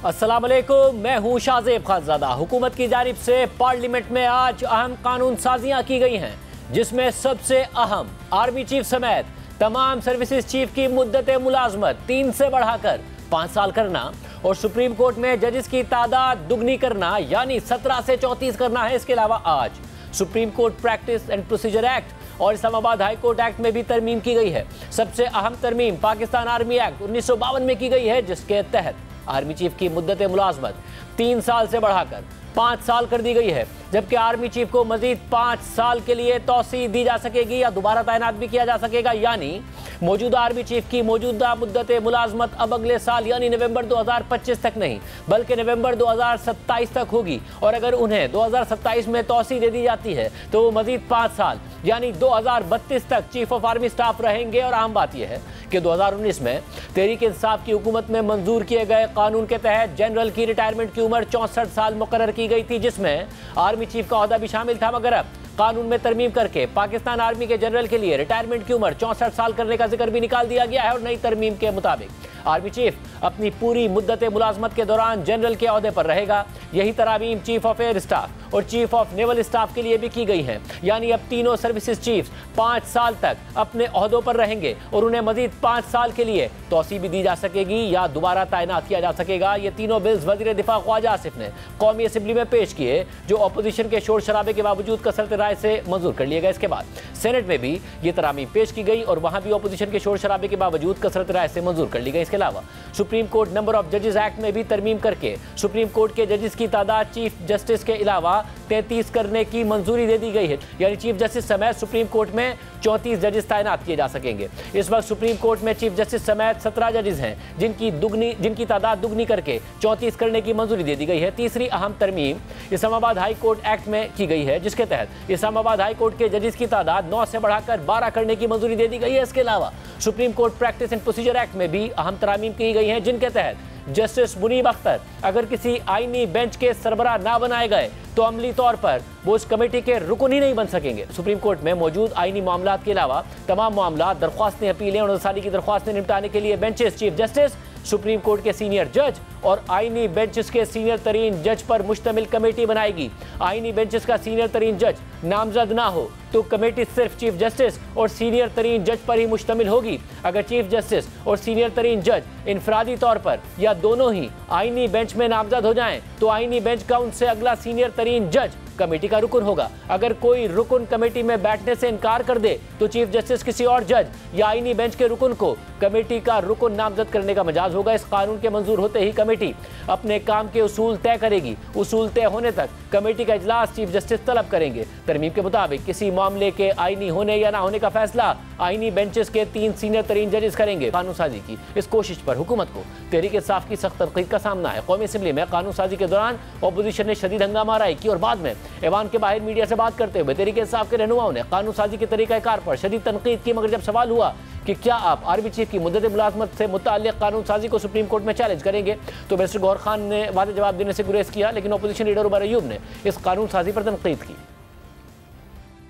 अस्सलाम वालेकुम, मैं हूं शाज़ेब खानज़ादा। हुकूमत की जानिब से पार्लियामेंट में आज अहम कानून साजियाँ की गई हैं, जिसमें सबसे अहम आर्मी चीफ समेत तमाम सर्विसेज चीफ की मुद्दत मुलाजमत 3 से बढ़ाकर 5 साल करना और सुप्रीम कोर्ट में जजेस की तादाद दुगनी करना यानी 17 से 34 करना है। इसके अलावा आज supreme court practice and procedure act और इस्लामाबाद हाई कोर्ट एक्ट में भी तरमीम की गई है। सबसे अहम तरमीम पाकिस्तान आर्मी एक्ट 1952 में की गई है, जिसके तहत आर्मी चीफ की मुद्दत मुलाजमत 3 साल से बढ़ाकर 5 साल कर दी गई है, जबकि आर्मी चीफ को मजीद 5 साल के लिए तौसी दी जा सकेगी या दोबारा तैनात भी किया जा सकेगा। यानी मौजूदा आर्मी चीफ की मौजूदा मुद्दत मुलाजमत अब अगले साल यानी नवंबर 2025 तक नहीं बल्कि नवंबर 2027 तक होगी, और अगर उन्हें 2027 में तौसी दे दी जाती है तो वो मजीद 5 साल यानी 2032 तक चीफ ऑफ आर्मी स्टाफ रहेंगे। और अहम बात यह है कि 2019 में तहरीक इंसाफ की हुकूमत में मंजूर किए गए कानून के तहत जनरल की रिटायरमेंट की उम्र 64 साल मुकर्रर की गई थी, जिसमें आर्मी चीफ का ओहदा भी शामिल था। मगर अब कानून में तरमीम करके पाकिस्तान आर्मी के जनरल के लिए रिटायरमेंट की उम्र 64 साल करने का जिक्र भी निकाल दिया गया है, और नई तरमीम के मुताबिक आर्मी चीफ अपनी पूरी मुद्दत मुलाजमत के दौरान जनरल के ओहदे पर रहेगा। यही तरामीम चीफ ऑफ एयर स्टाफ और चीफ ऑफ नेवल स्टाफ के लिए भी की गई हैं, यानी अब तीनों सर्विसेज चीफ 5 साल तक अपने ओहदों पर रहेंगे और उन्हें मजीद 5 साल के लिए तौसी भी दी जा सकेगी या दोबारा तैनात किया जा सकेगा। ये तीनों बिल्स वजीर दिफा ख्वाजा आसिफ ने कौमी असम्बली में पेश किए, जो अपोजिशन के शोर शराबे के बावजूद कसरत राय से मंजूर कर लिए गए। इसके बाद सेनेट में भी ये तरामीम पेश की गई और वहां भी अपोजिशन के शोर शराबे के बावजूद कसरत राय से मंजूर कर ली गई। इसके अलावा सुप्रीम कोर्ट नंबर ऑफ जजेस एक्ट में भी तरमीम करके सुप्रीम कोर्ट के जजेस की तादाद चीफ जस्टिस के अलावा 33 करने की मंजूरी दे दी गई है, यानी चीफ जस्टिस समेत सुप्रीम कोर्ट में 34 जजेस तैनात किए जा सकेंगे। इस वक्त सुप्रीम कोर्ट में चीफ जस्टिस समेत 17 जजेस हैं, जिनकी तादाद दुगनी करके 34 करने की मंजूरी दे दी गई है। तीसरी अहम तरमीम इस्लामाबाद हाई कोर्ट एक्ट में की गई है, जिसके तहत इस्लामाबाद हाई कोर्ट के जजेस की तादाद 9 से बढ़ाकर 12 करने की मंजूरी दे दी गई है। इसके अलावा supreme court practice and procedure act में भी अहम तरामीम की गई हैं, जिनके तहत जस्टिस मुनीब अख्तर अगर किसी आईनी बेंच के सरबराह ना बनाए गए तो अमली तौर पर वो उस कमेटी के रुकन ही नहीं बन सकेंगे। सुप्रीम कोर्ट में मौजूद आईनी मामलात के अलावा तमाम मामलात, दरख्वास्तें, अपीलें और नज़रसानी की दरख्वास्तें निपटाने के लिए benches chief justice, supreme court के सीनियर जज और आईनी बेंचेस के सीनियर तरीन जज पर मुश्तमिल कमेटी बनाएगी। आईनी बेंचेस का सीनियर तरीन जज नामजद ना हो तो कमेटी सिर्फ चीफ जस्टिस और सीनियर तरीन जज पर ही मुश्तमिल होगी। अगर चीफ जस्टिस और सीनियर तरीन जज इनफरादी तौर पर या दोनों ही आईनी बेंच में नामजद हो जाएं तो आईनी बेंच का उनसे अगला सीनियर तरीन जज कमेटी का रुकन होगा। अगर कोई रुकन कमेटी में बैठने से इनकार कर दे तो चीफ जस्टिस किसी और जज या आईनी बेंच के रुकन को कमेटी का रुकन नामजद करने का मजाज होगा। इस कानून के मंजूर होते ही कमेटी अपने काम के उसूल तय करेगी। उसूल तय होने तक कमेटी का इजलास चीफ जस्टिस तलब करेंगे। तरमीम के मुताबिक किसी मामले के आईनी होने या ना होने का फैसला आईनी बेंचेस के 3 सीनियर तरीन जजेस करेंगे। कानून साजी की इस कोशिश पर हुकूमत को तहरीक इंसाफ की सख्त तनकीद का सामना है। कौमी असम्बली में कानून साजी के दौरान अपोजिशन ने शदीद हंगामा आराई की और बाद में ऐवान के बाहर मीडिया से बात करते हुए तहरीक इंसाफ के रहनुमाओं ने कानून साजी के तरीक़ाकार पर शदीद तनकीद की। मगर जब सवाल हुआ कि क्या आप आर्मी चीफ की मुद्दत मुलाजमत से मुताल्लिक़ कानून साजी को सुप्रीम कोर्ट में चैलेंज करेंगे, तो मिनिस्टर गौहर खान ने वादे जवाब देने से गुरेज किया, लेकिन अपोजिशन लीडर उमर अयूब ने इस कानून साजी पर तनकीद की।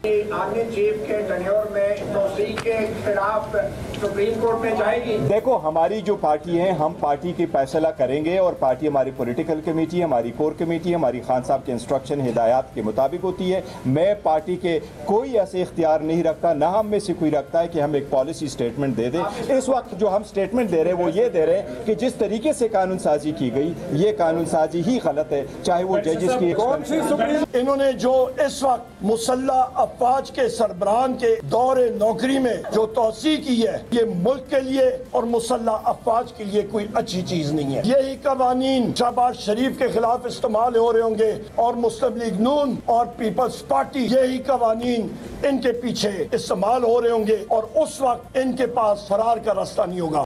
आर्मी चीफ के टेन्योर में तौसीक के खिलाफ सुप्रीम कोर्ट में जाएगी। देखो, हमारी जो पार्टी है, हम पार्टी की फैसला करेंगे और पार्टी हमारी पॉलिटिकल कमेटी, हमारी कोर कमेटी, हमारी खान साहब के इंस्ट्रक्शन हिदायत के मुताबिक होती है। मैं पार्टी के कोई ऐसे इख्तियार नहीं रखता, ना हम में से कोई रखता है कि हम एक पॉलिसी स्टेटमेंट दे दें। इस वक्त जो हम स्टेटमेंट दे रहे हैं वो ये दे रहे हैं कि जिस तरीके से कानून साजी की गई ये कानून साजी ही गलत है, चाहे वो जजेस की कौन सी सुप्रीम। इन्होंने जो इस वक्त मुसल्ला अफवाज के सरबराहान के दौरे नौकरी में जो तौसी की है, ये मुल्क के लिए और मुसल्ला अफवाज के लिए कोई अच्छी चीज नहीं है। यही कवानीन शहबाज शरीफ के खिलाफ इस्तेमाल हो रहे होंगे और मुस्लिम लीग नून और पीपल्स पार्टी, यही कवानीन इनके पीछे इस्तेमाल हो रहे होंगे और उस वक्त इनके पास फरार का रास्ता नहीं होगा।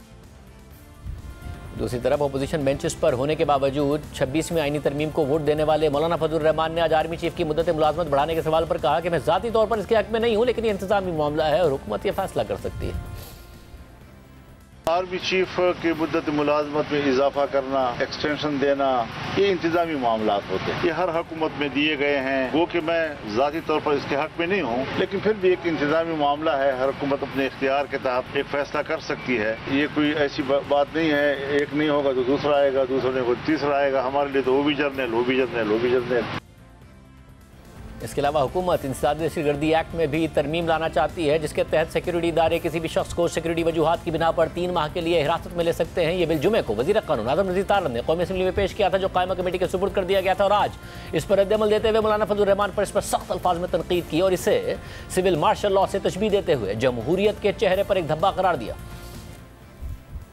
दूसरी तरफ अपोजिशन बेंचेस पर होने के बावजूद 26वीं आईनी तरमीम को वोट देने वाले मौलाना फजल रहमान ने आज आर्मी चीफ की मुद्दत मुलाजमत बढ़ाने के सवाल पर कहा कि मैं ज़ाती तौर पर इसके हक में नहीं हूँ, लेकिन ये इंतजामी मामला है और हुकूमत ये फैसला कर सकती है। आर्मी चीफ की मुद्दत मुलाजमत में इजाफा करना, एक्सटेंशन देना, ये इंतजामी मामला होते हैं। ये हर हुकूमत में दिए गए हैं। वो कि मैं ज़ाती तौर पर इसके हक में नहीं हूँ, लेकिन फिर भी एक इंतजामी मामला है। हर हुकूमत अपने इख्तियार के तहत एक फैसला कर सकती है। ये कोई ऐसी बात नहीं है, एक नहीं होगा तो दूसरा आएगा, दूसरा नहीं होगा तीसरा आएगा। हमारे लिए तो वो भी जर्नल, वो भी जर्नल, वो भी जर्नल। इसके अलावा हुकूमत इंसदाद दहशतगर्दी एक्ट में भी तरमीम लाना चाहती है, जिसके तहत सिक्योरिटी इदारे किसी भी शख्स को सिक्योरिटी वजूहात की बिना पर 3 माह के लिए हिरासत में ले सकते हैं। ये बिल जुमे को वज़ीर कानून आज़म नज़ीर तारड़ ने कौमी असम्बली में पेश किया था, जो कायमा कमेटी के सुपुर्द कर दिया गया था। और आज इस पर रद्दअमल देते हुए मौलाना फजलुर रहमान पर इस पर सख्त अल्फाज में तनकीद की और इसे सिविल मार्शल लॉ से तशबीह देते हुए जमहूरियत के चेहरे पर एक धब्बा करार दिया।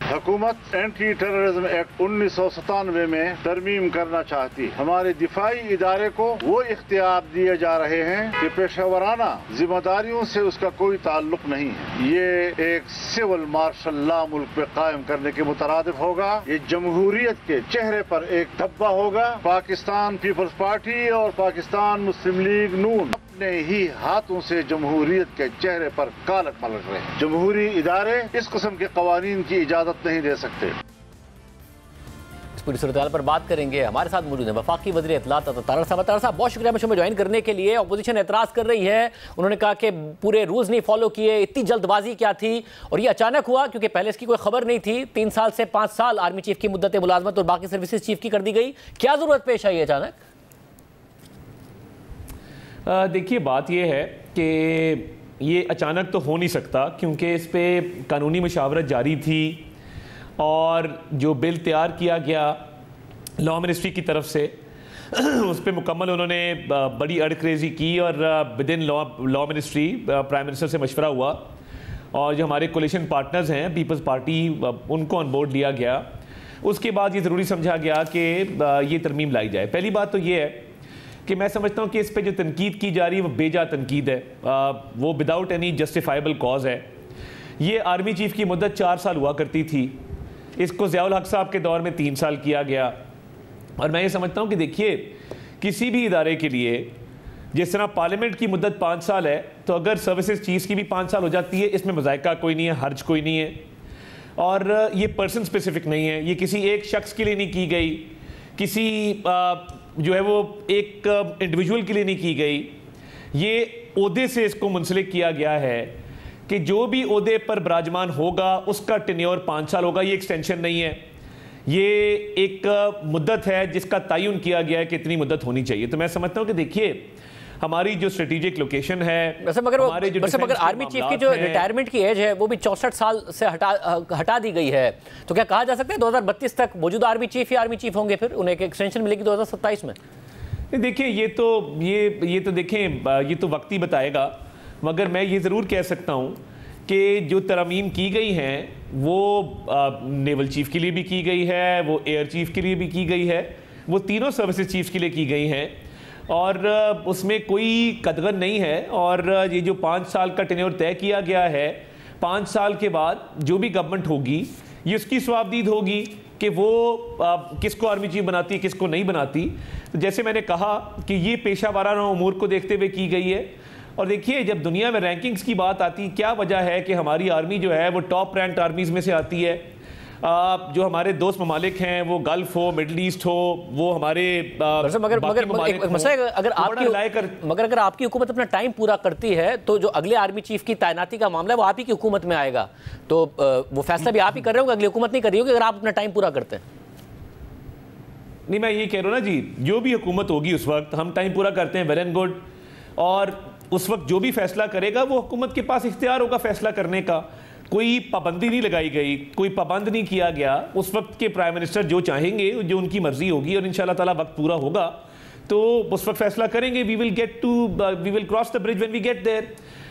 हुकूमत एंटी टेररिज्म एक्ट 1997 में तरमीम करना चाहती। हमारे दिफाई इदारे को वो इख्तियार दिए जा रहे हैं कि पेशेवराना जिम्मेदारियों से उसका कोई ताल्लुक नहीं है। ये एक सिविल मार्शल लॉ मुल्क पे कायम करने के मुतरादिफ होगा। ये जमहूरियत के चेहरे पर एक धब्बा होगा। पाकिस्तान पीपल्स पार्टी और पाकिस्तान मुस्लिम लीग नून अपने ही हाथों से जमहूरियत के चेहरे पर कालक मलक रहे हैं। जमहूरी इदारे इस किस्म के कवानीन की इजाजत नहीं दे सकते। इस पूरी सूरत पर बात करेंगे। हमारे साथ मौजूद है वफाकी वज़ीर इत्तलात तारड़ साहब। तारड़ साहब, बहुत शुक्रिया में ज्वाइन करने के लिए। अपोजिशन एतराज़ कर रही है, उन्होंने कहा कि पूरे रूल्स नहीं फॉलो किए, इतनी जल्दबाजी क्या थी और ये अचानक हुआ क्योंकि पहले इसकी कोई खबर नहीं थी। 3 साल से 5 साल आर्मी चीफ की मुद्दत मुलाजमत और बाकी सर्विसेज चीफ की कर दी गई। क्या जरूरत पेश आई अचानक? देखिए, बात यह है कि ये अचानक तो हो नहीं सकता, क्योंकि इस पे कानूनी मशावरत जारी थी और जो बिल तैयार किया गया लॉ मिनिस्ट्री की तरफ से उस पर मुकम्मल उन्होंने बड़ी अड़करेज़ी की और with in law ministry prime minister से मशवरा हुआ और जो हमारे कोलिशन पार्टनर्स हैं पीपल्स पार्टी, उनको ऑन बोर्ड लिया गया। उसके बाद ये ज़रूरी समझा गया कि ये तरमीम लाई जाए। पहली बात तो ये है कि मैं समझता हूँ कि इस पे जो तनकीद की जा रही है वो बेजा तनकीद है, वो विदाउट एनी जस्टिफाइबल कॉज है। ये आर्मी चीफ की मुद्दत 4 साल हुआ करती थी, इसको ज़ियाउल हक साहब के दौर में 3 साल किया गया। और मैं ये समझता हूँ कि देखिए, किसी भी इदारे के लिए जिस तरह पार्लियामेंट की मुद्दत 5 साल है, तो अगर सर्विसेज चीफ की भी 5 साल हो जाती है, इसमें मज़ायका कोई नहीं है, हर्ज कोई नहीं है। और ये पर्सन स्पेसिफिक नहीं है, ये किसी एक शख्स के लिए नहीं की गई, किसी जो है वो एक इंडिविजुअल के लिए नहीं की गई। ये ओहदे से इसको मुंसलिक किया गया है कि जो भी ओहदे पर विराजमान होगा उसका टेन्योर 5 साल होगा। ये एक्सटेंशन नहीं है, ये एक मुद्दत है जिसका तयन किया गया है कि इतनी मुद्दत होनी चाहिए। तो मैं समझता हूँ कि देखिए, हमारी जो स्ट्रेटेजिक लोकेशन है, मगर आर्मी चीफ की जो रिटायरमेंट की एज है वो भी 64 साल से हटा दी गई है, तो क्या कहा जा सकता है 2032 तक मौजूदा आर्मी चीफ ही आर्मी चीफ होंगे, फिर उन्हें एक एक्सटेंशन मिलेगी 2027 में? देखिए, ये तो देखें, ये तो वक्त ही बताएगा। मगर मैं ये ज़रूर कह सकता हूँ कि जो तरमीम की गई हैं वो नेवल चीफ के लिए भी की गई है, वो एयर चीफ के लिए भी की गई है, वो तीनों सर्विसेज चीफ के लिए की गई हैं और उसमें कोई कदगन नहीं है। और ये जो 5 साल का टेन्योर तय किया गया है, 5 साल के बाद जो भी गवर्नमेंट होगी ये उसकी स्वाबदीद होगी कि वो किसको आर्मी चीफ बनाती है, किसको नहीं बनाती। तो जैसे मैंने कहा कि ये पेशा वाराना उमूर को देखते हुए की गई है। और देखिए, जब दुनिया में रैंकिंग्स की बात आती, क्या वजह है कि हमारी आर्मी जो है वो टॉप रैंक आर्मीज़ में से आती है। जो हमारे दोस्त ममालिक हैं, वो गल्फ हो, मिडल ईस्ट हो, वो हमारे अगर आपकी हुकूमत अपना टाइम पूरा करती है तो जो अगले आर्मी चीफ की तैनाती का मामला है वो आप ही की हुकूमत में आएगा। तो वो फैसला भी आप ही कर रहे होंगे, अगली हुकूमत नहीं कर रही होगी, अगर आप अपना टाइम पूरा करते हैं। नहीं, मैं ये कह रहा हूँ ना जी, जो भी हुकूमत होगी उस वक्त हम टाइम पूरा करते हैं, वेल एंड गुड। और उस वक्त जो भी फैसला करेगा वो हुकूमत के पास इख्तियार होगा फैसला करने का। कोई पाबंदी नहीं लगाई गई, कोई पाबंद नहीं किया गया। उस वक्त के प्राइम मिनिस्टर जो चाहेंगे, जो उनकी मर्जी होगी और इंशाल्लाह ताला वक्त पूरा होगा तो उस वक्त फैसला करेंगे। We will cross the bridge when we get there.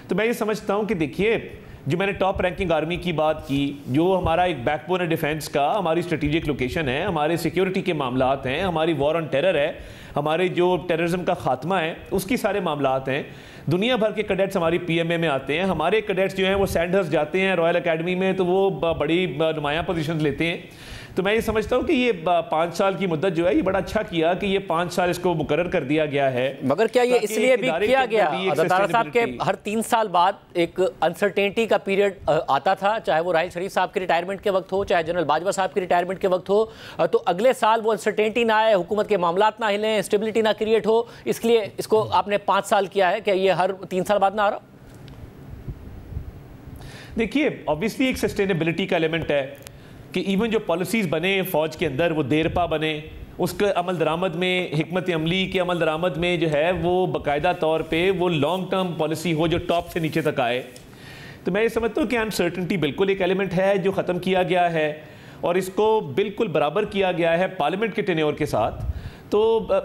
तो मैं ये समझता हूँ कि देखिए, जो मैंने टॉप रैंकिंग आर्मी की बात की, जो हमारा एक बैकबोन है डिफेंस का, हमारी स्ट्रेटेजिक लोकेशन है, हमारे सिक्योरिटी के मामलात हैं, हमारी वॉर ऑन टेरर है, हमारे जो टेररिज्म का खात्मा है उसकी सारे मामलात हैं। दुनिया भर के कैडेट्स हमारी पीएमए में आते हैं। हमारे कैडेट्स जो हैं वो सैंडहर्स्ट जाते हैं रॉयल एकेडमी में, तो वो बड़ी नुमायाँ पोजीशन लेते हैं। तो मैं ये समझता हूँ कि ये 5 साल की मुद्दत जो है ये बड़ा अच्छा किया कि ये 5 साल इसको मुकर्रर कर दिया गया है। मगर क्या ये इसलिए भी किया गया, अदालत साहब के हर 3 साल बाद एक अनसर्टेनिटी का पीरियड आता था, चाहे वो राहिल शरीफ साहब के रिटायरमेंट के वक्त हो, चाहे जनरल बाजवा साहब के रिटायरमेंट के वक्त हो, तो अगले साल वो अनसर्टेनिटी ना आए, हुकूमत के मामलात ना हिले, स्टेबिलिटी ना क्रिएट हो, इसलिए इसको आपने 5 साल किया है। क्या ये हर 3 साल बाद ना आ रहा? देखिए, ऑब्वियसली एक सस्टेनेबिलिटी का एलिमेंट है कि इवन जो पॉलिसीज़ बने फ़ौज के अंदर वो देरपा बने, उसके अमल दरामद में, हिकमत अमली के अमल दरामद में जो है वो बाकायदा तौर पे वो लॉन्ग टर्म पॉलिसी हो जो टॉप से नीचे तक आए। तो मैं ये समझता हूँ कि अनसर्टनिटी बिल्कुल एक एलिमेंट है जो ख़त्म किया गया है और इसको बिल्कुल बराबर किया गया है पार्लियामेंट के टेन्योर के साथ। तो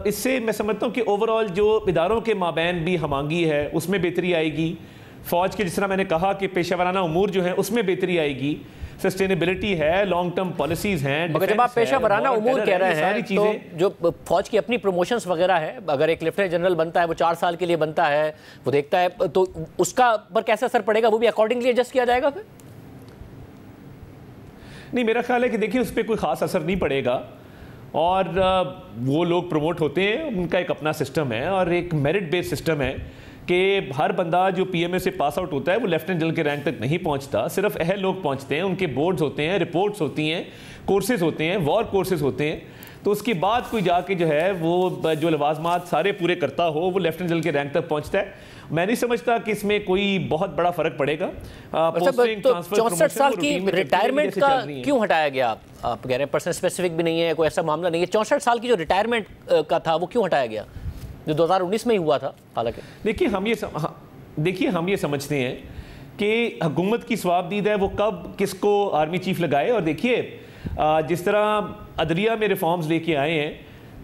इससे मैं समझता हूँ कि ओवरऑल जो इदारों के माबैन भी हमांगी है उसमें बेहतरी आएगी, फ़ौज के जिस तरह मैंने कहा कि पेशावराना उमूर जो है उसमें बेहतरी आएगी, सस्टेनेबिलिटी है, लॉन्ग टर्म पॉलिसीज हैं। मगर जब आप पेशावराना उमूर कह रहे हैं तो जो फौज की अपनी प्रमोशंस वगैरह है, अगर एक लेफ्टिनेंट जनरल बनता है वो 4 साल के लिए बनता है, वो देखता है, तो उसका पर कैसा असर पड़ेगा? वो भी अकॉर्डिंगली एडजस्ट किया जाएगा फिर? नहीं, मेरा ख्याल है कि देखिए उस पर कोई ख़ास असर नहीं पड़ेगा और वो लोग प्रमोट होते हैं, उनका एक अपना सिस्टम है और एक मेरिट बेस्ड सिस्टम है कि हर बंदा जो पीएमए से पास आउट होता है वो लेफ्टिनेंट जनरल के रैंक तक नहीं पहुंचता, सिर्फ अहल लोग पहुंचते हैं, उनके बोर्ड्स होते हैं, रिपोर्ट्स होती हैं, कोर्सेज होते हैं, वॉर कोर्सेज होते हैं, तो उसके बाद कोई जाके जो है वो जो लवाजमात सारे पूरे करता हो वो लेफ्टिनेंट जनरल के रैंक तक पहुंचता है। मैं नहीं समझता कि इसमें कोई बहुत बड़ा फर्क पड़ेगा। तो 64 साल की रिटायरमेंट का क्यों हटाया गया? आप कह रहे हैं पर्सन स्पेसिफिक भी नहीं है, कोई ऐसा मामला नहीं है, 64 साल की जो रिटायरमेंट का था वो क्यों हटाया गया, जो 2019 में ही हुआ था? हालांकि देखिए हम ये समझते हैं कि हुकूमत की स्वाबदीद है वो कब किसको आर्मी चीफ लगाए। और देखिए जिस तरह अदलिया में रिफॉर्म्स लेके आए हैं,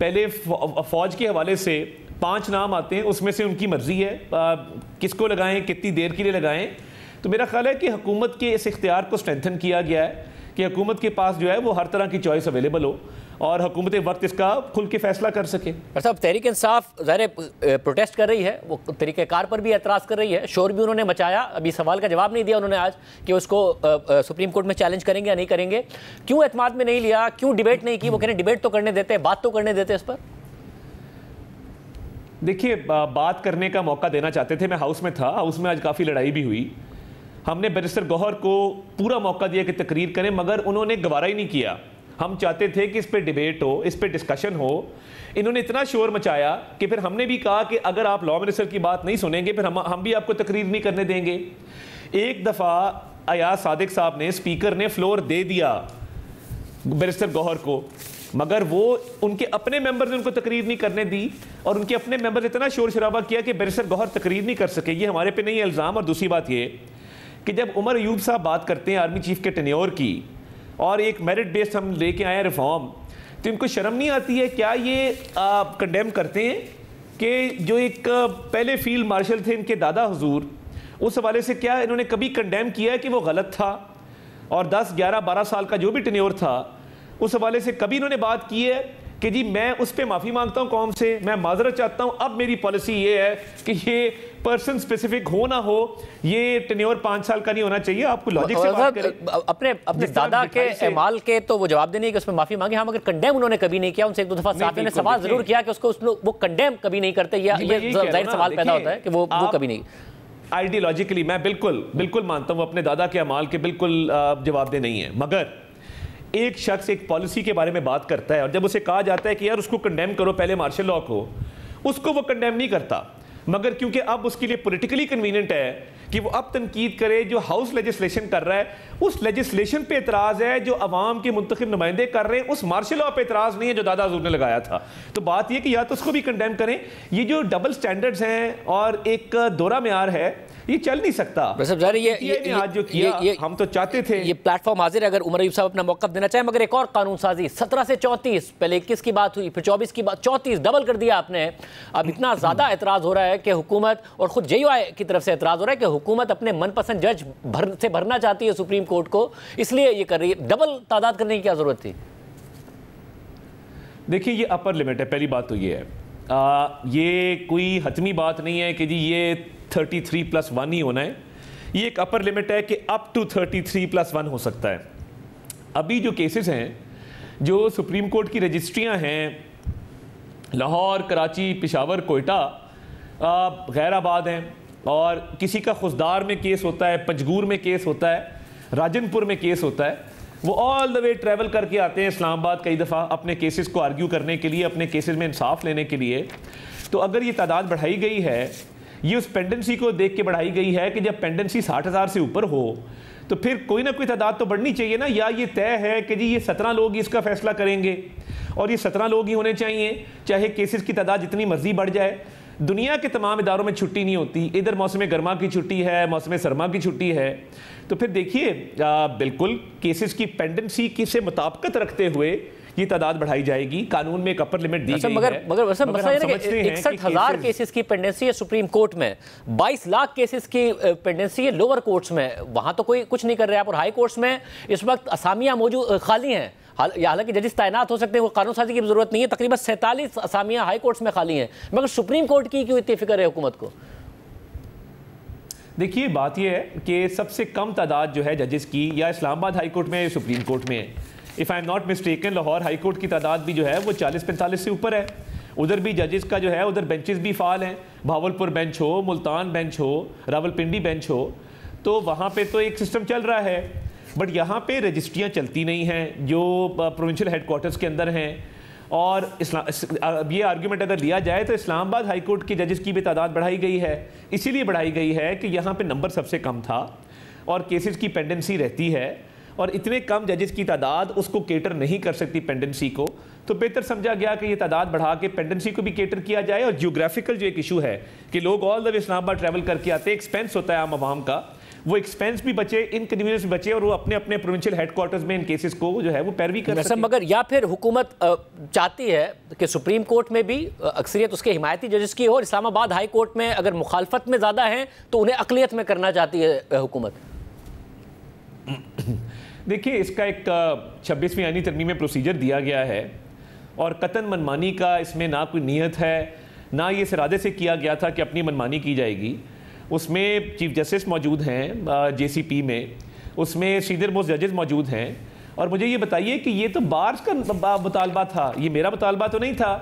पहले फ़ौज के हवाले से 5 नाम आते हैं, उसमें से उनकी मर्जी है किसको लगाएं, कितनी देर के लिए लगाएं। तो मेरा ख्याल है कि हुकूमत के इस इख्तियार को स्ट्रेंथन किया गया है कि हुकूमत के पास जो है वो हर तरह की चॉइस अवेलेबल हो और हुकूमत वक्त इसका खुल के फैसला कर सके। साहब, तहरीक इंसाफ ज़ाहिर प्रोटेस्ट कर रही है, वो तरीक़ेकार पर भी एतराज़ कर रही है, शोर भी उन्होंने मचाया, अभी सवाल का जवाब नहीं दिया उन्होंने आज कि उसको सुप्रीम कोर्ट में चैलेंज करेंगे या नहीं करेंगे। क्यों एतमाद में नहीं लिया, क्यों डिबेट नहीं की? वो कह रहे डिबेट तो करने देते, बात तो करने देते इस पर। देखिए, बात करने का मौका देना चाहते थे, मैं हाउस में था, हाउस में आज काफ़ी लड़ाई भी हुई, हमने बैरिस्टर गौहर को पूरा मौका दिया कि तकरीर करें मगर उन्होंने गवारा ही नहीं किया। हम चाहते थे कि इस पे डिबेट हो, इस पे डिस्कशन हो, इन्होंने इतना शोर मचाया कि फिर हमने भी कहा कि अगर आप लॉ मिनिस्टर की बात नहीं सुनेंगे फिर हम भी आपको तकरीर नहीं करने देंगे। एक दफ़ा अयाज सादिक साहब ने, स्पीकर ने फ्लोर दे दिया बैरिस्टर गौहर को, मगर वो उनके अपने मेंबर ने उनको तकरीर नहीं करने दी और उनके अपने मेंबर ने इतना शोर शराबा किया कि बैरिस्टर गौहर तकरीर नहीं कर सके। ये हमारे पे नहीं है इल्ज़ाम। और दूसरी बात ये कि जब उमर अयूब साहब बात करते हैं आर्मी चीफ के टेन्योर की और एक मेरिट बेस्ड हम लेके आए रिफॉर्म, तो इनको शर्म नहीं आती है? क्या ये कंडेम करते हैं कि जो एक पहले फील्ड मार्शल थे इनके दादा हुजूर, उस हवाले से क्या इन्होंने कभी कंडेम किया है कि वो गलत था? और 10, 11, 12 साल का जो भी टेन्योर था उस हवाले से कभी इन्होंने बात की है कि जी मैं उस पर माफ़ी मांगता हूँ कौम से, मैं माजरत चाहता हूँ, अब मेरी पॉलिसी ये है कि ये पर्सन स्पेसिफिक हो ना हो, ये टेन्योर 5 साल का नहीं होना चाहिए। आपको लॉजिक से बात करें। अपने दादा के एमाल के तो वो जवाब देने कि उसमें माफी मांगी, हाँ, मगर कंडेम उन्होंने कभी नहीं किया। उनसे एक दो दफा साफी ने सवाल जरूर किया कि उसको वो कंडेम कभी नहीं करते, ये जाहिर सवाल पैदा होता है कि वो कभी नहीं। आइडियोलॉजिकली मैं बिल्कुल मानता हूँ अपने दादा के अमाल के बिल्कुल जवाबदेह नहीं है, मगर एक शख्स एक पॉलिसी के बारे में बात करता है और जब उसे कहा जाता है कि यार उसको कंडेम करो पहले मार्शल लॉ को, उसको वो कंडेम नहीं करता, मगर क्योंकि अब उसके लिए पॉलिटिकली कन्वीनियंट है कि वो अब तनकीद करे जो हाउस लेजिस्लेशन कर रहा है, उस लेजिस्लेशन पे एतराज़ है जो अवाम के मुंतखब नुमाइंदे कर रहे हैं, उस मार्शल लॉ पे एतराज़ नहीं है जो दादा हजूर ने लगाया था। तो बात यह कि या तो उसको भी कंडेम करें, ये जो डबल स्टैंडर्ड्स हैं और एक दोहरा म्यार है, ये चल नहीं सकता। ये आज जो किया हम तो चाहते थे ये प्लेटफॉर्म हाजिर है अगर उमर अयूब साहब अपना मौक़िफ़ देना चाहे, मगर एक और कानून साजी 17 से 34, पहले 21 की बात हुई, फिर 24 की बात, 34 डबल कर दिया आपने। अब इतना ज़्यादा एतराज़ हो रहा है कि हुकूमत, और खुद JUI की तरफ से एतराज़ हो रहा है कि हुकूमत अपने मनपसंद जज से भरना चाहती है सुप्रीम कोर्ट को, इसलिए ये कर रही है। डबल तादाद करने की क्या ज़रूरत थी? देखिए, ये अपर लिमिट है, पहली बात तो ये है, ये कोई हतमी बात नहीं है कि जी ये 33+1 ही होना है। ये एक अपर लिमिट है कि अप टू 33+1 हो सकता है। अभी जो केसेस हैं जो सुप्रीम कोर्ट की रजिस्ट्रियां हैं लाहौर, कराची, पेशावर, कोयटा, गैराबाद हैं, और किसी का खुशदार में केस होता है, पंजगूर में केस होता है, राजनपुर में केस होता है, वो ऑल द वे ट्रैवल करके आते हैं इस्लामाबाद कई दफ़ा अपने केसेस को आर्ग्यू करने के लिए, अपने केसेस में इंसाफ लेने के लिए। तो अगर ये तादाद बढ़ाई गई है, ये उस पेंडेंसी को देख के बढ़ाई गई है कि जब पेंडेंसी 60,000 से ऊपर हो तो फिर कोई ना कोई तादाद तो बढ़नी चाहिए ना। या ये तय है कि जी ये 17 लोग इसका फैसला करेंगे और ये 17 लोग ही होने चाहिए, चाहे केसेस की तादाद जितनी मर्जी बढ़ जाए। दुनिया के तमाम इदारों में छुट्टी नहीं होती, इधर मौसम गर्मा की छुट्टी है, मौसम सरमा की छुट्टी है। तो फिर देखिए बिल्कुल केसेस की पेंडेंसी की से मुताबिकत रखते हुए ये तादाद बढ़ाई जाएगी। कानून में एक अपर लिमिट दी गई है। मगर 61,000 केसेस की पेंडेंसी है सुप्रीम कोर्ट में, 22 लाख केसेस की पेंडेंसी है लोअर कोर्ट्स में, वहां तो कोई कुछ नहीं कर रहे आप। और हाई कोर्ट्स में इस वक्त असामियां मौजूद खाली हैं, हालांकि जजेस तैनात हो सकते हैं, वो कानून साजी की जरूरत नहीं है। तकरीबन 47 असामियां हाई कोर्ट्स में खाली हैं, मगर सुप्रीम कोर्ट की क्यों इतनी फिक्र है हुकूमत को? देखिए बात यह है कि सबसे कम तादाद जो है जजेस की या इस्लामाबाद हाई कोर्ट में या सुप्रीम कोर्ट में है। If I am not mistaken Lahore high court की तादाद भी जो है वो 40-45 से ऊपर है। उधर भी जजेस का जो है उधर बेंचेस भी फाल हैं, भावलपुर बेंच हो, मुल्तान बेंच हो, रावलपिंडी बेंच हो, तो वहाँ पे तो एक सिस्टम चल रहा है। बट यहाँ पे रजिस्ट्रियाँ चलती नहीं हैं जो प्रोविंशियल हेडक्वार्टर्स के अंदर हैं। और ये आर्ग्यूमेंट अगर लिया जाए तो इस्लामाबाद हाई कोर्ट की जजेस की भी तादाद बढ़ाई गई है, इसीलिए बढ़ाई गई है कि यहाँ पे नंबर सबसे कम था और केसेस की पेंडेंसी रहती है, और इतने कम जजेस की तादाद उसको केटर नहीं कर सकती पेंडेंसी को। तो बेहतर समझा गया कि ये तादाद बढ़ा के पेंडेंसी को भी केटर किया जाए। और जियोग्राफिकल जो एक इशू है कि लोग all the way Islamabad travel करके आते हैं, एक्सपेंस होता है आम आवाम का, वो एक्सपेंस भी बचे, इनकन्वीनियंस भी बचे, और वो अपने अपने प्रोविंशियल हेडक्वार्टर्स में इन केसेस को जो है वो पैरवी कर सकें। मगर या फिर हुकूमत चाहती है कि सुप्रीम कोर्ट में भी अक्सरियत उसके हिमायती जजेस की हो, और इस्लामाबाद हाई कोर्ट में अगर मुखालफत में ज़्यादा है तो उन्हें अकलियत में करना चाहती है हुकूमत? देखिए इसका एक 26वीं आईनी तरमीम में प्रोसीजर दिया गया है, और कतन मनमानी का इसमें ना कोई नीयत है, ना ये इस इरादे से किया गया था कि अपनी मनमानी की जाएगी। उसमें चीफ जस्टिस मौजूद हैं जेसीपी में, उसमें सीनियर मोस्ट जजेस मौजूद हैं। और मुझे ये बताइए कि ये तो बार्स का मुतालबा था, ये मेरा मुतालबा तो नहीं था।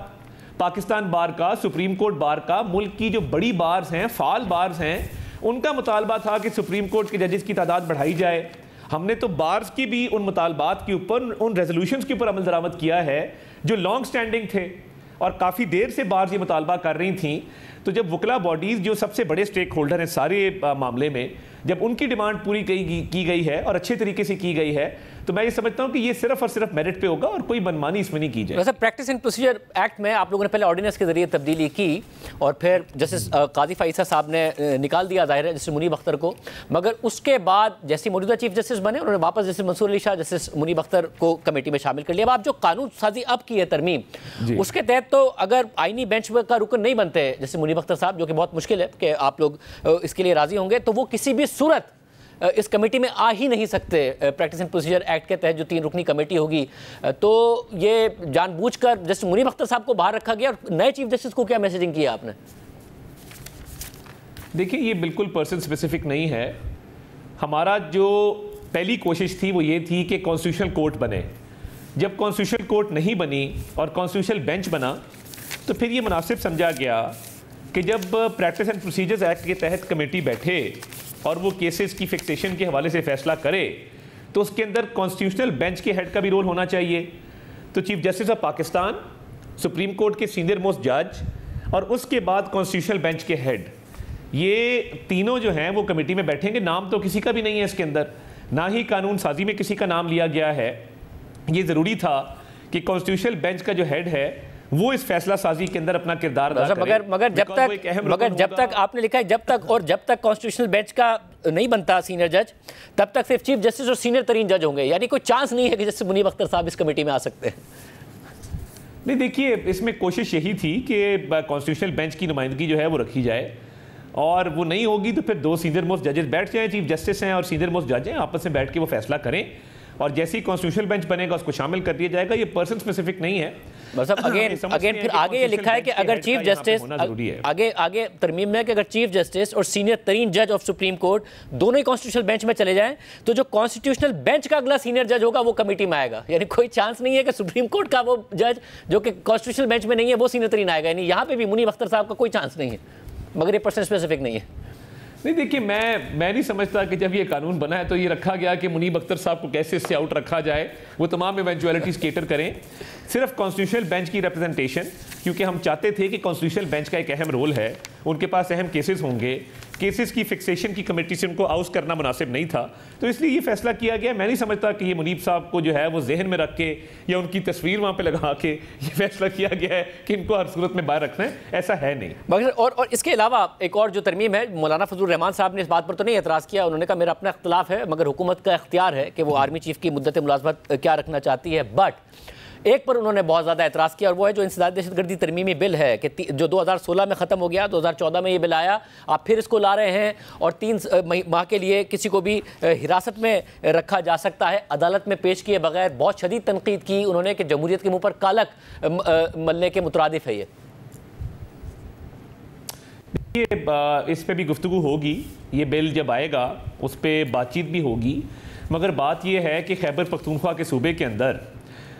पाकिस्तान बार का, सुप्रीम कोर्ट बार का, मुल्क की जो बड़ी बार्स हैं, फाल बार्स हैं, उनका मुतालबा था कि सुप्रीम कोर्ट के जजेस की तादाद बढ़ाई जाए। हमने तो बार्स की भी उन मुतालबात के ऊपर, उन रेजोल्यूशंस के ऊपर अमल दरामद किया है जो लॉन्ग स्टैंडिंग थे, और काफ़ी देर से बार्स ये मुतालबा कर रही थी। तो जब वकला बॉडीज़ जो सबसे बड़े स्टेक होल्डर हैं सारे मामले में, जब उनकी डिमांड पूरी की गई है और अच्छे तरीके से की गई है, तो मैं ये समझता हूँ कि ये सिर्फ और सिर्फ मेरिट पे होगा और कोई मनमानी इसमें नहीं की जाए। वैसे प्रैक्टिस एंड प्रोसीजर एक्ट में आप लोगों ने पहले ऑर्डिनेंस के जरिए तब्दीली की और फिर जस्टिस काजी फैसल साहब ने निकाल दिया, जाहिर है, जस्टिस मुनीब अख्तर को। मगर उसके बाद जैसे मौजूदा चीफ जस्टिस बने, उन्होंने वापस जस्टिस मंसूर अली शाह, जस्टिस मुनीब अख्तर को कमेटी में शामिल कर लिया। अब आप जो कानून साजी अब की है तरमीम, उसके तहत तो अगर आईनी बेंच का रुकन नहीं बनते जैसे मुनीब अख्तर साहब, जो कि बहुत मुश्किल है कि आप लोग इसके लिए राजी होंगे, तो वो किसी भी सूरत इस कमेटी में आ ही नहीं सकते। प्रैक्टिस एंड प्रोसीजर एक्ट के तहत जो 3 रुकनी कमेटी होगी, तो ये जानबूझकर जस्टिस मुनीब अख्तर साहब को बाहर रखा गया। और नए चीफ जस्टिस को क्या मैसेजिंग किया आपने? देखिए ये बिल्कुल पर्सन स्पेसिफिक नहीं है। हमारा जो पहली कोशिश थी वो ये थी कि कॉन्स्टिट्यूशनल कोर्ट बने। जब कॉन्स्टिट्यूशनल कोर्ट नहीं बनी और कॉन्स्टिट्यूशनल बेंच बना, तो फिर ये मुनासिब समझा गया कि जब प्रैक्टिस एंड प्रोसीजर्स एक्ट के तहत कमेटी बैठे और वो केसेस की फिक्सेशन के हवाले से फैसला करे, तो उसके अंदर कॉन्स्टिट्यूशनल बेंच के हेड का भी रोल होना चाहिए। तो chief justice of Pakistan, supreme court के सीनियर मोस्ट जज और उसके बाद कॉन्स्टिट्यूशनल बेंच के हेड, ये तीनों जो हैं वो कमेटी में बैठेंगे। नाम तो किसी का भी नहीं है इसके अंदर, ना ही कानून साजी में किसी का नाम लिया गया है। ये ज़रूरी था कि कॉन्स्टिट्यूशनल बेंच का जो हेड है वो इस फैसला साजी के अंदर अपना किरदार अदा करे। मगर जब तक आपने लिखा है जब तक कॉन्स्टिट्यूशनल बेंच का नहीं बनता सीनियर जज, तब तक सिर्फ चीफ जस्टिस और सीनियर तरीन जज होंगे, यानी कोई चांस नहीं है कि जस्टिस मुनीब अख्तर साहब इस कमेटी में आ सकते हैं। नहीं, देखिए इसमें कोशिश यही थी कि कॉन्स्टिट्यूशनल बेंच की नुमाइंदगी जो है वो रखी जाए, और वो नहीं होगी तो फिर 2 सीनियर मोस्ट जजेस बैठ जाएं, चीफ जस्टिस हैं और सीनियर मोस्ट जज हैं, आपस में बैठ के वो फैसला करें, और जैसे ही कॉन्स्टिट्यूशनल बेंच बनेगा उसको शामिल कर दिया जाएगा। ये पर्सन स्पेसिफिक नहीं है। मतलब अगेन फिर आगे ये लिखा है कि अगर चीफ जस्टिस आगे तरमीम में कि अगर चीफ जस्टिस और सीनियर तरीन जज ऑफ सुप्रीम कोर्ट दोनों ही कॉन्स्टिट्यूशनल बेंच में चले जाएं तो जो कॉन्स्टिट्यूशनल बेंच का अगला सीनियर जज होगा वो कमेटी में आएगा। यानी कोई चांस नहीं है कि सुप्रीम कोर्ट का वो जज जो कि कॉन्स्टिट्यूशनल बेंच में नहीं है वो सीनियर तरीन आएगा। यानी यहाँ पे भी मुनीब अख्तर साहब का कोई चांस नहीं है, मगर ये पर्सन स्पेसिफिक नहीं है। नहीं देखिए, मैं नहीं समझता कि जब ये कानून बना है तो ये रखा गया कि मुनीब अख्तर साहब को कैसे इससे आउट रखा जाए, वो तमाम इवेंचुअलिटीज केटर करें। सिर्फ कॉन्स्टिट्यूशनल बेंच की रिप्रेजेंटेशन, क्योंकि हम चाहते थे कि कॉन्स्टिट्यूशनल बेंच का एक अहम रोल है, उनके पास अहम केसेस होंगे, केसेस की फिक्सेशन की कमेटी से उनको आउट करना मुनासिब नहीं था, तो इसलिए ये फैसला किया गया। मैं नहीं समझता कि ये मुनीब साहब को जो है वो जहन में रख के या उनकी तस्वीर वहाँ पे लगा के ये फैसला किया गया है कि इनको हर सूरत में बाहर रखना है, ऐसा है नहीं। मगर और इसके अलावा एक और जो तरमीम है, मौलाना फजल रहमान साहब ने इस बात पर तो नहीं एतराज़ किया, उन्होंने कहा मेरा अपना इख्तिलाफ है मगर हुकूमत का इख्तियार है कि वो आर्मी चीफ की मुद्दत मुलाजमत क्या रखना चाहती है। बट एक पर उन्होंने बहुत ज़्यादा एतराज़ किया और वो है जो इंसदाद दहशतगर्दी तरमीमी बिल है कि जो 2016 में ख़त्म हो गया, 2014 में ये बिल आया, आप फिर इसको ला रहे हैं और 3 माह के लिए किसी को भी हिरासत में रखा जा सकता है अदालत में पेश किए बगैर। बहुत शदीद तनकीद की उन्होंने कि जमहूरियत के मुँह पर कालक मलने के मुतरादिफ है ये। इस पे भी गुफ्तगू होगी, ये बिल जब आएगा उस पर बातचीत भी होगी, मगर बात यह है कि खैबर पख्तूनख्वा के सूबे के अंदर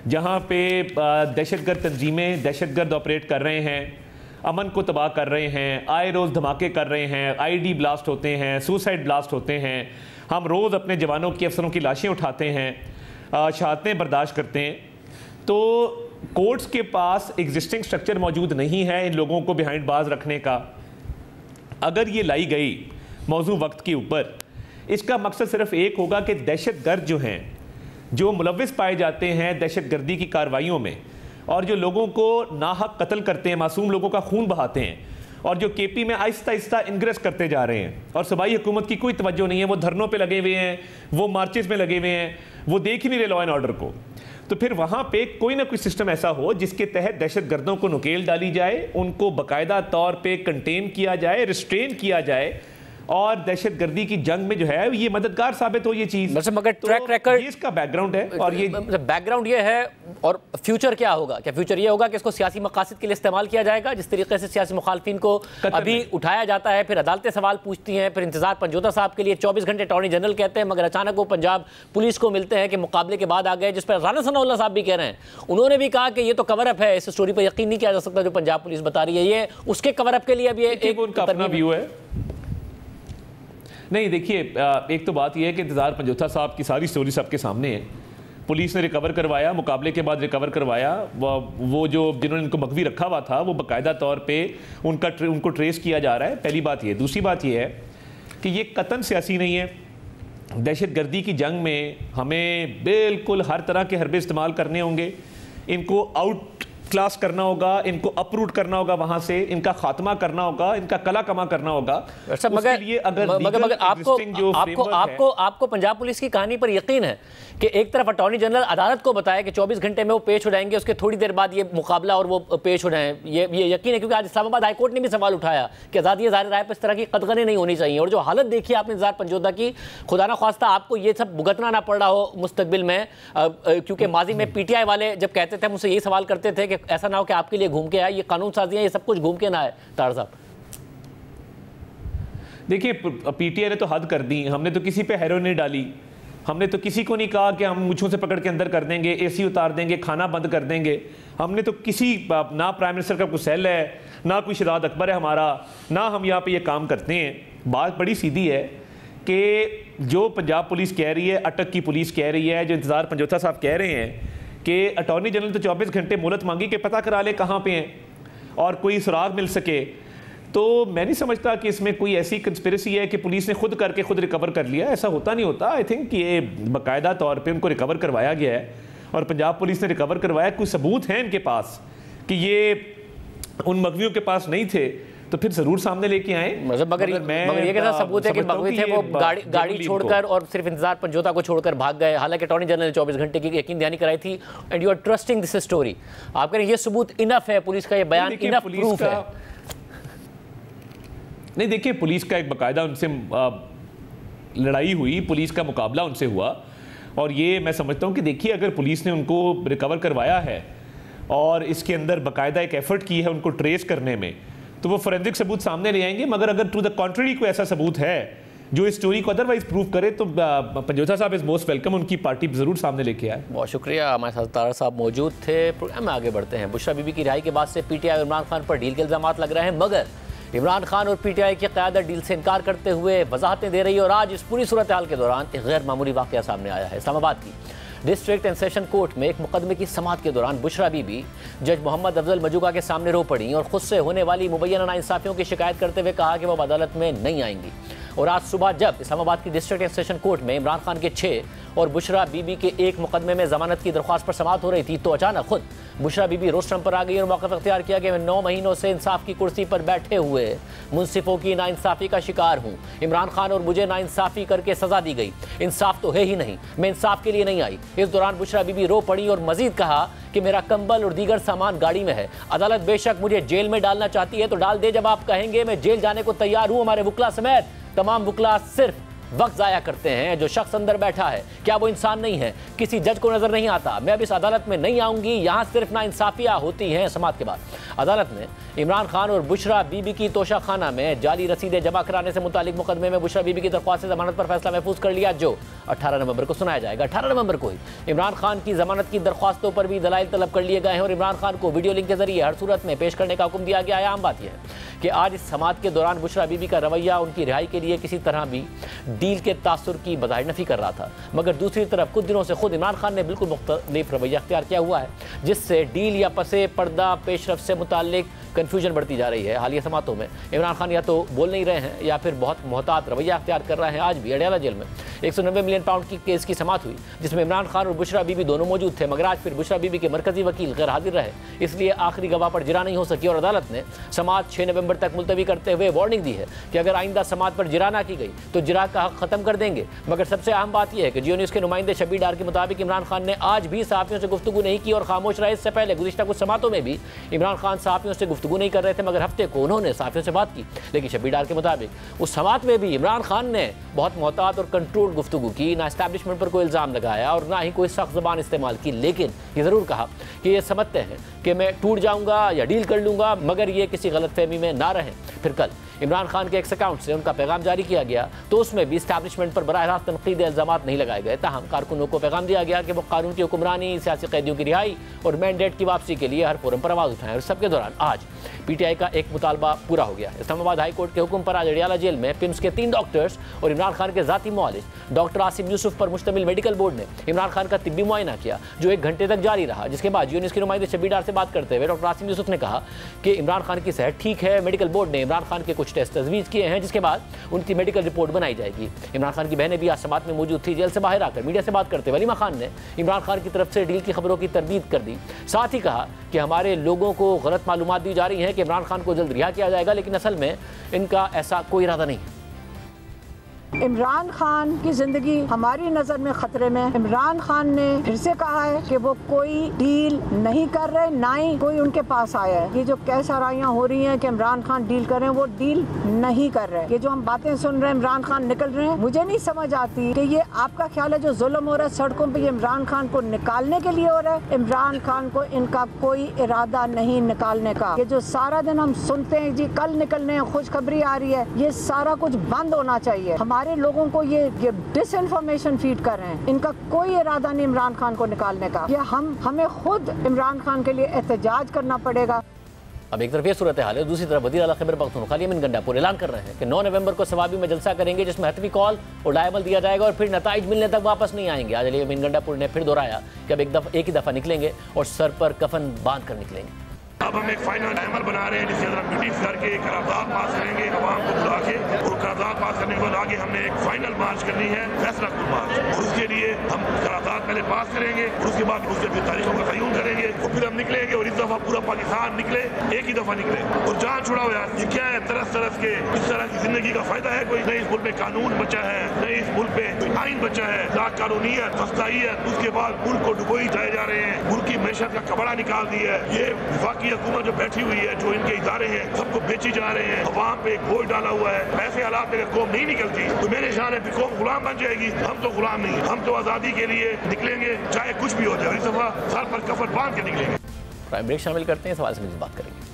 जहाँ पे दहशतगर्द तंजीमें दहशतगर्द ऑपरेट कर रहे हैं, अमन को तबाह कर रहे हैं, आए रोज़ धमाके कर रहे हैं, आईडी ब्लास्ट होते हैं, सुसाइड ब्लास्ट होते हैं, हम रोज़ अपने जवानों की अफसरों की लाशें उठाते हैं, शहादतें बर्दाश्त करते हैं, तो कोर्ट्स के पास एग्जिस्टिंग स्ट्रक्चर मौजूद नहीं है इन लोगों को बिहाइंड बाज रखने का। अगर ये लाई गई मौजू वक्त के ऊपर, इसका मकसद सिर्फ एक होगा कि दहशतगर्द जो हैं, जो मुलव्विस पाए जाते हैं दहशतगर्दी की कार्रवाइयों में और जो लोगों को नाहक कत्ल करते हैं, मासूम लोगों का खून बहाते हैं और जो केपी में आहिस्ता आहिस्ता इंग्रेस करते जा रहे हैं और सूबाई हुकूमत की कोई तवज्जो नहीं है, वो धरनों पे लगे हुए हैं, वो मार्चेस में लगे हुए हैं, वो देख ही नहीं रहे लॉ एंड ऑर्डर को। तो फिर वहाँ पे कोई ना कोई सिस्टम ऐसा हो जिसके तहत दहशतगर्दों को नुकेल डाली जाए, उनको बाकायदा तौर पे कंटेन किया जाए, रिस्ट्रेन किया जाए और दहशतगर्दी की जंग में जो है ये मददगार साबित हो ये चीज। मगर ट्रैक रिकॉर्ड इसका बैकग्राउंड है और ये बैकग्राउंड ये है। और फ्यूचर क्या होगा? क्या फ्यूचर ये होगा कि इसको सियासी मकासद के लिए इस्तेमाल किया जाएगा, जिस तरीके से सियासी मुखालफिन को अभी उठाया जाता है, फिर अदालतें सवाल पूछती हैं, फिर इंतजार पंजोता साहब के लिए 24 घंटे अटॉर्नी जनरल कहते हैं, मगर अचानक वो पंजाब पुलिस को मिलते हैं कि मुकाबले के बाद आ गए, जिस पर राना सनाउल्लाह साहब भी कह रहे हैं, उन्होंने भी कहा कि ये तो कवर अप है, इस स्टोरी पर यकीन नहीं किया जा सकता जो पंजाब पुलिस बता रही है, ये उसके कवर अप के लिए अभी एक उनका अपना व्यू है। नहीं देखिए, एक तो बात यह है कि इंतजार पंजोता साहब की सारी स्टोरी सबके सामने है। पुलिस ने रिकवर करवाया, मुकाबले के बाद रिकवर करवाया, वो जो जिन्होंने इनको मगवी रखा हुआ था वो बाकायदा तौर पे उनको ट्रेस किया जा रहा है। पहली बात ये। दूसरी बात ये है कि ये कतन सियासी नहीं है। दहशतगर्दी की जंग में हमें बिल्कुल हर तरह के हरबे इस्तेमाल करने होंगे, इनको आउट क्लास करना होगा, इनको अपरूट करना होगा, वहां से इनका खात्मा करना होगा, इनका कला कमा करना होगा। मगर आपको पंजाब पुलिस की कहानी पर यकीन है कि एक तरफ अटॉर्नी जनरल अदालत को बताया कि 24 घंटे में वो पेश हो जाएंगे, उसके थोड़ी देर बाद ये मुकाबला और वो पेश हो जाएं, ये यकीन है, क्योंकि आज इस्लामाबाद हाईकोर्ट ने भी सवाल उठाया कि आज़ादी ज़ाहिर राय पर इस तरह की कदगनी नहीं होनी चाहिए। और जो हालत देखी आपने इंतजार पंजोता की, खुदा ना ख्वास्ता आपको ये सब भुगतना ना पड़ रहा हो मुस्तकबिल में, क्योंकि माजी में PTI वाले जब कहते थे, मुझसे यही सवाल करते थे कि ऐसा ना हो कि आपके लिए घूम के आए, ये कानून साजियां, ये सब कुछ घूम के ना आए। तार साहब देखिए, PTI ने तो हद कर दी, हमने तो किसी पे हेरोइन नहीं डाली, हमने तो किसी को नहीं कहा कि हम मुझों से पकड़ के अंदर कर देंगे, AC उतार देंगे, खाना बंद कर देंगे। हमने तो किसी ना प्राइम मिनिस्टर का कोई सेल है, ना कोई शराद अकबर है हमारा, ना हम यहाँ पे ये काम करते हैं। बात बड़ी सीधी है कि जो पंजाब पुलिस कह रही है, अटक की पुलिस कह रही है, जो इंतजार पंजोता साहब कह रहे हैं कि अटॉर्नी जनरल तो 24 घंटे मोहलत मांगी कि पता करा ले कहाँ पे हैं और कोई सुराग मिल सके, तो मैं नहीं समझता कि इसमें कोई ऐसी कंस्पिरेसी है कि पुलिस ने खुद करके खुद रिकवर कर लिया। ऐसा होता नहीं होता। आई थिंक ये बाकायदा तौर पे उनको रिकवर करवाया गया है और पंजाब पुलिस ने रिकवर करवाया। कोई सबूत है इनके पास कि ये उन मगवियों के पास नहीं थे तो फिर जरूर सामने लेके आए। मगर ये कैसा सबूत है कि मगवी थे वो गाड़ी छोड़कर और सिर्फ इंतजार पंजोता को छोड़कर भाग गए, हालांकि अटॉर्नी जनरल ने 24 घंटे की यकीन दहानी कराई थी। And you are trusting this story. आप कह रहे हैं ये सबूत इनफ है, पुलिस का ये बयान इनफ प्रूफ है? नहीं देखिए, पुलिस का एक बाकायदा उनसे लड़ाई हुई, पुलिस का मुकाबला उनसे हुआ और ये मैं समझता हूँ कि देखिए, अगर पुलिस ने उनको रिकवर करवाया है और इसके अंदर बाकायदा एक एफर्ट की है उनको ट्रेस करने में, तो वो फोरेंसिक सबूत सामने ले आएंगे। मगर अगर टू द कॉन्ट्ररी कोई ऐसा सबूत है जो इस स्टोरी को अदरवाइज प्रूव करे तो पंजोथा साहब इज मोस्ट वेलकम, उनकी पार्टी जरूर सामने लेके आए। बहुत शुक्रिया, हमारे साथ तारा साहब मौजूद थे। प्रोग्राम में आगे बढ़ते हैं। बुशरा बीबी की रिहाई के बाद से पीटीआई और इमरान खान पर डील के इल्जाम लग रहे हैं, मगर इमरान खान और पीटीआई की क़यादत डील से इनकार करते हुए वजाहतें दे रही है। और आज इस पूरी सूरत हाल के दौरान एक गैर मामूली वाक़या सामने आया है। इस्लामाबाद की डिस्ट्रिक्ट एंड सेशन कोर्ट में एक मुकदमे की समाअत के दौरान बुशरा बीबी जज मोहम्मद अफजल मजूगा के सामने रो पड़ी और खुद से होने वाली मुबैना नाइंसाफियों की शिकायत करते हुए कहा कि वो अदालत में नहीं आएंगी। और आज सुबह जब इस्लामाबाद की डिस्ट्रिक्ट एंड सेशन कोर्ट में इमरान खान के 6 और बुशरा बीबी के 1 मुकदमे में जमानत की दरख्वास्त पर समाअत हो रही थी, तो अचानक खुद बुशरा बीबी रोस्टम पर आ गई और मौक़िफ़ अख्तियार किया कि मैं 9 महीनों से इंसाफ की कुर्सी पर बैठे हुए मुंसिफों की नाइंसाफ़ी का शिकार हूँ। इमरान खान और मुझे नाइंसाफ़ी करके सज़ा दी गई, इंसाफ तो है ही नहीं, मैं इंसाफ के लिए नहीं आई। इस दौरान बुशरा बीबी रो पड़ी और मजीद कहा कि मेरा कंबल और दीगर सामान गाड़ी में है। अदालत बेशक मुझे जेल में डालना चाहती है तो डाल दे, जब आप कहेंगे मैं जेल जाने को तैयार हूँ। हमारे वकला समेत तमाम वकला सिर्फ वक्त ज़ाया करते हैं। जो शख्स अंदर बैठा है क्या वो इंसान नहीं है? किसी जज को नज़र नहीं आता? मैं अब इस अदालत में नहीं आऊँगी, यहाँ सिर्फ नाइंसाफ़ियाँ होती हैं। समाअत के बाद अदालत ने इमरान खान और बुशरा बीबी की तोशाखाना में जाली रसीदें जमा कराने से मुतालिक मुकदमे में बुशरा बीबी की दरख्वास्त से जमानत पर फैसला महफूज कर लिया, जो 18 नवंबर को सुनाया जाएगा। 18 नवंबर को ही इमरान खान की जमानत की दरख्वास्तों पर भी दलाइल तलब कर लिए गए हैं और इमरान खान को वीडियो लिंक के जरिए हर सूरत में पेश करने का हुक्म दिया गया है। आम बात यह है कि आज इस समाअत के दौरान बुशरा बीबी का रवैया उनकी रिहाई के लिए किसी तरह भी डील के तासुर की बज़ाहिर नफ़ी कर रहा था, मगर दूसरी तरफ कुछ दिनों से खुद इमरान खान ने बिल्कुल मुख्तलिफ रवैया अख्तियार किया हुआ है, जिससे डील या पसे पर्दा पेशरफ से मुताल्लिक कन्फ्यूजन बढ़ती जा रही है। हालिया समातों में इमरान खान या तो बोल नहीं रहे हैं या फिर बहुत मोहतात रवैया अख्तियार कर रहे हैं। आज भी अडयाला जेल में 190 मिलियन पाउंड की केस की समाअत हुई, जिसमें इमरान खान और बुशरा बीबी दोनों मौजूद थे, मगर आज फिर बुशरा बीबी के मरकजी वकील गैर हाजिर रहे, इसलिए आखिरी गवाह पर जिरा नहीं हो सकी और अदालत ने समाअत 6 नवंबर तक मुलतवी करते हुए वार्निंग दी है कि अगर आइंदा समाअत पर जिरा ना की गई तो जिरा का हक ख़त्म कर देंगे। मगर सबसे अहम बात यह है कि जियो न्यूज़ के नुमाइंदे शब्बीर डार के मुताबिक इमरान खान ने आज भी सहाफ़ियों से गुफ्तगू नहीं की और खामोश रहे। इससे पहले गुज़िश्ता कुछ समाअतों में भी इमरान खान सहाफ़ियों से गुफ्तगू नहीं कर रहे थे, मगर हफ्ते को उन्होंने सहाफ़ियों से बात की। लेकिन शब्बीर डार के मुताबिक उस समाअत में भी इमरान खान ने बहुत मोहतात और कंट्रोल्ड गुफ्तगू की, ना एस्टैब्लिशमेंट पर कोई इल्ज़ाम लगाया और ना ही कोई सख्त ज़बान इस्तेमाल की, लेकिन ये ज़रूर कहा कि ये समझते हैं कि मैं टूट जाऊँगा या डील कर लूँगा, मगर ये किसी गलतफहमी में ना रहें। फिर कल इमरान खान के एक्स अकाउंट से उनका पैगाम जारी किया गया, तो उसमें भी इस्टैब्लिशमेंट पर बराह रास्त तनकीद इल्ज़ामात नहीं लगाए गए। ताहम कारकुनों को पैगाम दिया गया कि वो कानून की हुक्मरानी, सियासी कैदियों की रिहाई और मैंडेट की वापसी के लिए हर फोरम पर आवाज़ उठाएं। और सबके दौरान आज पीटीआई का एक मुतालबा पूरा हो गया। इस्लामाबाद हाई कोर्ट के हुक्म पर आज अडयाला जेल में पिम्स के 3 डॉक्टर्स और इमरान खान के ज़ाती मुआलिज डॉक्टर आसिम यूसुफ पर मुश्तमिल मेडिकल बोर्ड ने इमरान खान का तिब्बी मुआयना किया, जो 1 घंटे तक जारी रहा। जिसके बाद जियो न्यूज़ के नुमाइंदे शब्बीर डार से बात करते हुए डॉक्टर आसिम यूसुफ ने कहा कि इमरान खान की सेहत ठीक है। मेडिकल बोर्ड ने इमरान खान के कुछ टेस्ट तजवीज़ किए हैं, जिसके बाद उनकी मेडिकल रिपोर्ट बनाई जाएगी। इमरान खान की बहनें भी आज समाअत में मौजूद थी। जेल से बाहर आकर मीडिया से बात करते हुए वलीमा खान ने इमरान खान की तरफ से डील की खबरों की तरदीद कर दी। साथ ही कहा कि हमारे लोगों को गलत मालूमात दी जा रही हैं कि इमरान खान को जल्द रिहा किया जाएगा, लेकिन असल में इनका ऐसा कोई इरादा नहीं है। इमरान खान की जिंदगी हमारी नज़र में खतरे में। इमरान खान ने फिर से कहा है कि वो कोई डील नहीं कर रहे, ना ही कोई उनके पास आया है। ये जो कैसराइयाँ हो रही हैं कि इमरान खान डील कर रहे हैं, वो डील नहीं कर रहे। ये जो हम बातें सुन रहे हैं इमरान खान निकल रहे हैं, मुझे नहीं समझ आती कि ये आपका ख्याल है जो जुल्म हो रहा है सड़कों पर, ये इमरान खान को निकालने के लिए हो रहा है? इमरान खान को इनका कोई इरादा नहीं निकालने का। ये जो सारा दिन हम सुनते हैं जी कल निकलने हैं, खुशखबरी आ रही है, ये सारा कुछ बंद होना चाहिए। हमारे लोगों को ये डिसइंफॉर्मेशन फीड कर रहे हैं। इनका कोई इरादा नहीं इमरान खान को निकालने का। ये हमें खुद इमरान खान के लिए एहतजाज करना पड़ेगा। अब एक तरफ ये सूरत हाल है, दूसरी तरफ वज़ीर आला खैबर पख्तूनख्वा अमीन गंडापुर ऐलान कर रहे हैं कि 9 नवंबर को सवाबी में जलसा करेंगे, जिसमें हतमी कॉल और डायमल दिया जाएगा और फिर नताइज मिलने तक वापस नहीं आएंगे। आज अमीन गंडापुर ने फिर दोहराया कि अब एक ही दफ़ा निकलेंगे और सर पर कफन बांध कर निकलेंगे। अब हम एक फाइनल डायमल बना रहे हैं, जिसके अंदर मीटिंग करके करारदाद पास करेंगे अवाम को बुला के, और करारदाद पास करने के बाद आगे हमने एक फाइनल मार्च करनी है, फैसला कुन मार्च। और उसके लिए हम करारदाद पहले पास करेंगे और उसके बाद उसके फिर तारीखों का तयन करेंगे और फिर हम निकलेंगे। और इस दफा पूरा पाकिस्तान निकले, एक ही दफा निकले। और जहाँ छुड़ा हुआ यार ये क्या है, तरस तरस के इस तरह की जिंदगी का फायदा है कोई? नहीं, इस मुल्क में कानून बचा है, नहीं इस मुल्क में कोई आइन बचा है, ला कानूनियत फस्तायत। उसके बाद मुल्क को डुबोई जाए जा रहे हैं, मुल्क की मैशत का कपड़ा निकाल दिया है। ये वफाकी हुकूमत जो बैठी हुई है, जो इनके इदारे हैं, सबको बेची जा रहे हैं, अवाम पे बोझ डाला हुआ है। ऐसे हालात में अगर कौम नहीं निकलती तो मेरे ख्याल है कौम गुलाम बन जाएगी। हम तो गुलाम नहीं, हम तो आज़ादी के लिए निकलेंगे, चाहे कुछ भी हो जाए। इस दफा सर पर कफन बांध के निकलेंगे। प्राइम ब्रेक शामिल करते हैं, सवाल से मज़ीद बात करेंगे।